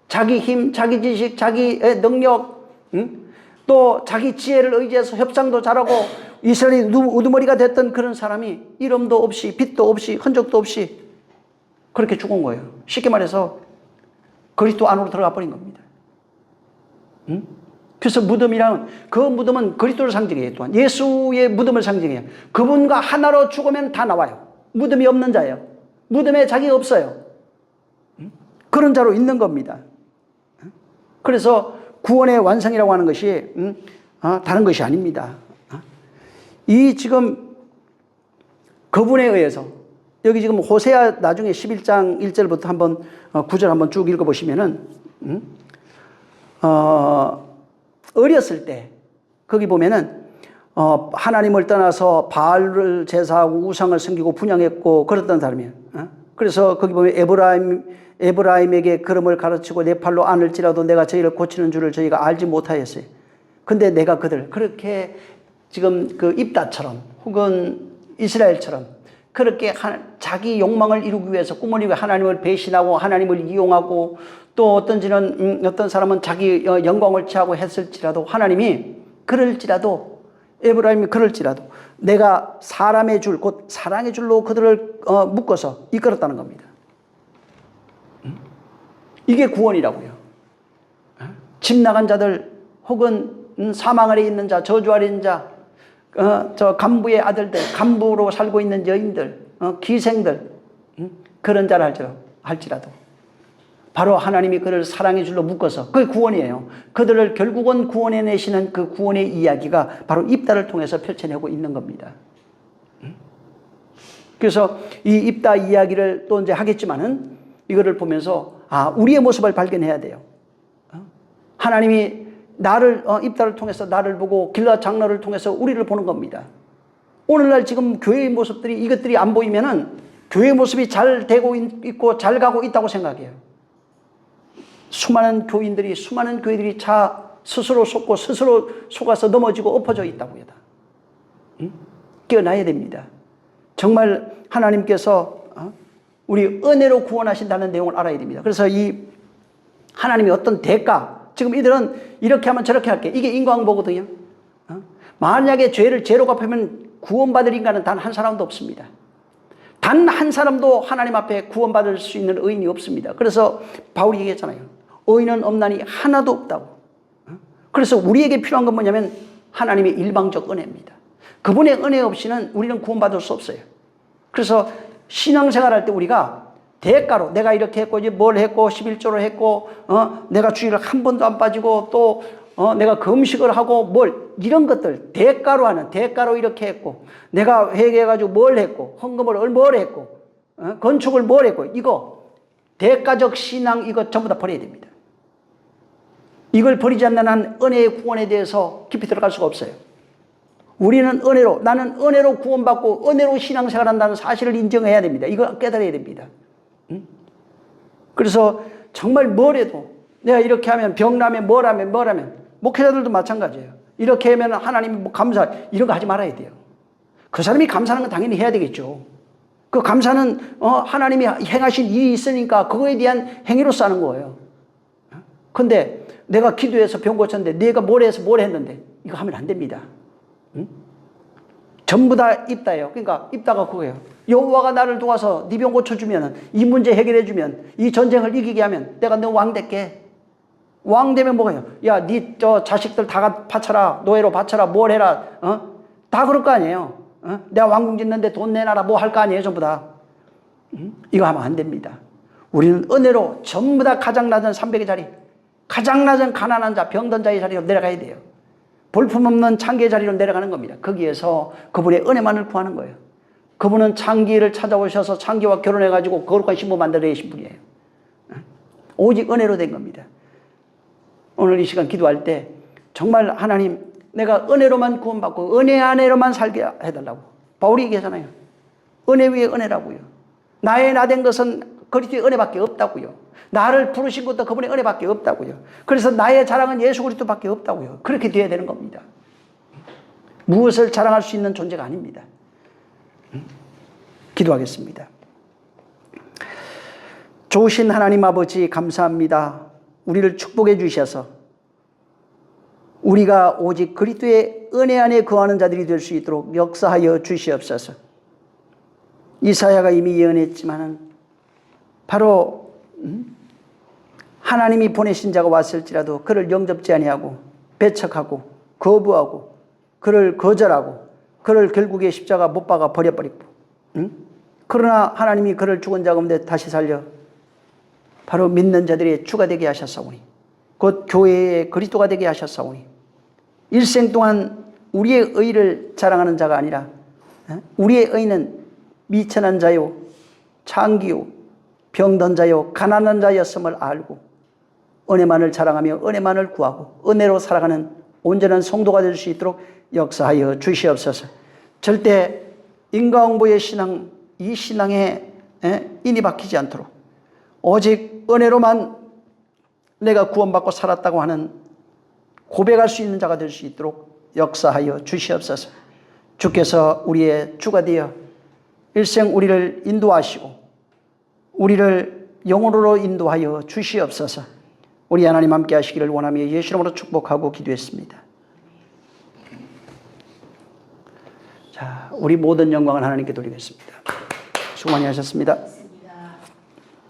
자기 힘, 자기 지식, 자기의 능력, 또 자기 지혜를 의지해서 협상도 잘하고 이스라엘이 우두머리가 됐던 그런 사람이 이름도 없이 빚도 없이 흔적도 없이 그렇게 죽은 거예요. 쉽게 말해서 그리스도 안으로 들어가 버린 겁니다. 응? 그래서 무덤이란 그 무덤은 그리스도를 상징해요. 또한 예수의 무덤을 상징해요. 그분과 하나로 죽으면 다 나와요. 무덤이 없는 자예요. 무덤에 자기가 없어요. 그런 자로 있는 겁니다. 그래서 구원의 완성이라고 하는 것이 다른 것이 아닙니다. 이 지금 그분에 의해서 여기 지금 호세아 나중에 11장 1절부터 한번 9절 한번 쭉 읽어보시면은 어렸을 때 거기 보면은 하나님을 떠나서 바알을 제사하고 우상을 섬기고 분향했고 그랬던 사람이에요. 그래서 거기 보면 에브라임에게 걸음을 가르치고 내 팔로 안을지라도 내가 저희를 고치는 줄을 저희가 알지 못하였어요. 근데 내가 그들 그렇게 지금 그 입다처럼 혹은 이스라엘처럼 그렇게 자기 욕망을 이루기 위해서 꿈을 이루고 하나님을 배신하고 하나님을 이용하고 또 어떤 사람은 자기 영광을 취하고 했을지라도 하나님이 그럴지라도 에브라임이 그럴지라도 내가 사람의 줄 곧 사랑의 줄로 그들을 묶어서 이끌었다는 겁니다. 이게 구원이라고요. 집 나간 자들 혹은 사망 아래 있는 자, 저주 아래 있는 자, 저 간부의 아들들, 간부로 살고 있는 여인들, 기생들 그런 자를 할지라도 바로 하나님이 그를 사랑의 줄로 묶어서 그게 구원이에요. 그들을 결국은 구원해 내시는 그 구원의 이야기가 바로 입다를 통해서 펼쳐내고 있는 겁니다. 그래서 이 입다 이야기를 또 이제 하겠지만은 이거를 보면서 우리의 모습을 발견해야 돼요. 하나님이 나를 입다를 통해서 나를 보고 길라 장로를 통해서 우리를 보는 겁니다. 오늘날 지금 교회의 모습들이 이것들이 안 보이면은 교회의 모습이 잘 되고 있고 잘 가고 있다고 생각해요. 수많은 교회들이 스스로 속고 스스로 속아서 넘어지고 엎어져 있다고요. 깨어나야 됩니다. 정말 하나님께서 우리 은혜로 구원하신다는 내용을 알아야 됩니다. 그래서 이 하나님이 어떤 대가, 지금 이들은 이렇게 하면 저렇게 할게. 이게 인과응보거든요. 만약에 죄를 죄로 갚으면 구원받을 인간은 단 한 사람도 없습니다. 단 한 사람도 하나님 앞에 구원받을 수 있는 의인이 없습니다. 그래서 바울이 얘기했잖아요. 의인은 없나니 하나도 없다고. 그래서 우리에게 필요한 건 뭐냐면 하나님의 일방적 은혜입니다. 그분의 은혜 없이는 우리는 구원받을 수 없어요. 그래서 신앙생활 할 때 우리가 대가로 내가 이렇게 했고 이제 뭘 했고 11조를 했고 내가 주일을 한 번도 안 빠지고 또 내가 금식을 하고 뭘 이런 것들 대가로 이렇게 했고 내가 회개해가지고 뭘 했고 헌금을 뭘 했고 건축을 뭘 했고 이거 대가적 신앙 이거 전부 다 버려야 됩니다. 이걸 버리지 않는 한 은혜의 구원에 대해서 깊이 들어갈 수가 없어요. 우리는 나는 은혜로 구원받고 은혜로 신앙생활한다는 사실을 인정해야 됩니다. 이거 깨달아야 됩니다. 그래서 정말 뭘 해도 내가 이렇게 하면 병나면 뭘 하면 목회자들도 마찬가지예요. 이렇게 하면 하나님이 뭐 감사 이런 거 하지 말아야 돼요. 그 사람이 감사하는 건 당연히 해야 되겠죠. 그 감사는 하나님이 행하신 일이 있으니까 그거에 대한 행위로서 하는 거예요. 근데 내가 기도해서 병 고쳤는데 내가 뭘 해서 뭘 했는데 이거 하면 안 됩니다. 전부 다 입다예요. 그러니까 입다가 그거예요. 여호와가 나를 도와서 네 병 고쳐주면 이 문제 해결해주면 이 전쟁을 이기게 하면 내가 너 왕 될게. 왕 되면 뭐가요? 야, 네 저 자식들 다 바쳐라. 노예로 바쳐라. 뭘 해라. 다 그럴 거 아니에요. 내가 왕궁 짓는데 돈 내놔라. 뭐 할 거 아니에요. 전부 다. 이거 하면 안 됩니다. 우리는 은혜로 전부 다 가장 낮은 300의 자리, 가장 낮은 가난한 자, 병든 자의 자리로 내려가야 돼요. 볼품없는 창기의 자리로 내려가는 겁니다. 거기에서 그분의 은혜만을 구하는 거예요. 그분은 창기를 찾아오셔서 창기와 결혼해가지고 거룩한 신부 만들어내신 분이에요. 오직 은혜로 된 겁니다. 오늘 이 시간 기도할 때 정말 하나님 내가 은혜로만 구원받고 은혜 안에로만 살게 해달라고 바울이 얘기하잖아요. 은혜 위에 은혜라고요. 나의 나된 것은 그리스도의 은혜밖에 없다고요. 나를 부르신 것도 그분의 은혜밖에 없다고요. 그래서 나의 자랑은 예수 그리스도밖에 없다고요. 그렇게 돼야 되는 겁니다. 무엇을 자랑할 수 있는 존재가 아닙니다. 기도하겠습니다. 좋으신 하나님 아버지 감사합니다. 우리를 축복해 주셔서 우리가 오직 그리스도의 은혜 안에 거하는 자들이 될 수 있도록 역사하여 주시옵소서. 이사야가 이미 예언했지만은 바로 하나님이 보내신 자가 왔을지라도 그를 영접지 아니하고 배척하고 거부하고 그를 거절하고 그를 결국에 십자가 못 박아 버려버리고 그러나 하나님이 그를 죽은 자 가운데 다시 살려 바로 믿는 자들의 주가 되게 하셨사오니 곧 교회의 그리스도가 되게 하셨사오니 일생 동안 우리의 의를 자랑하는 자가 아니라 우리의 의는 미천한 자요 창기요 병든 자요 가난한 자였음을 알고 은혜만을 자랑하며 은혜만을 구하고 은혜로 살아가는 온전한 성도가 될 수 있도록 역사하여 주시옵소서. 절대 인과응보의 신앙, 이 신앙에 인이 박히지 않도록 오직 은혜로만 내가 구원받고 살았다고 하는 고백할 수 있는 자가 될 수 있도록 역사하여 주시옵소서. 주께서 우리의 주가 되어 일생 우리를 인도하시고 우리를 영혼으로 인도하여 주시옵소서. 우리 하나님 함께 하시기를 원하며 예수 이름으로 축복하고 기도했습니다. 자, 우리 모든 영광은 하나님께 돌리겠습니다. 수고 많이 하셨습니다.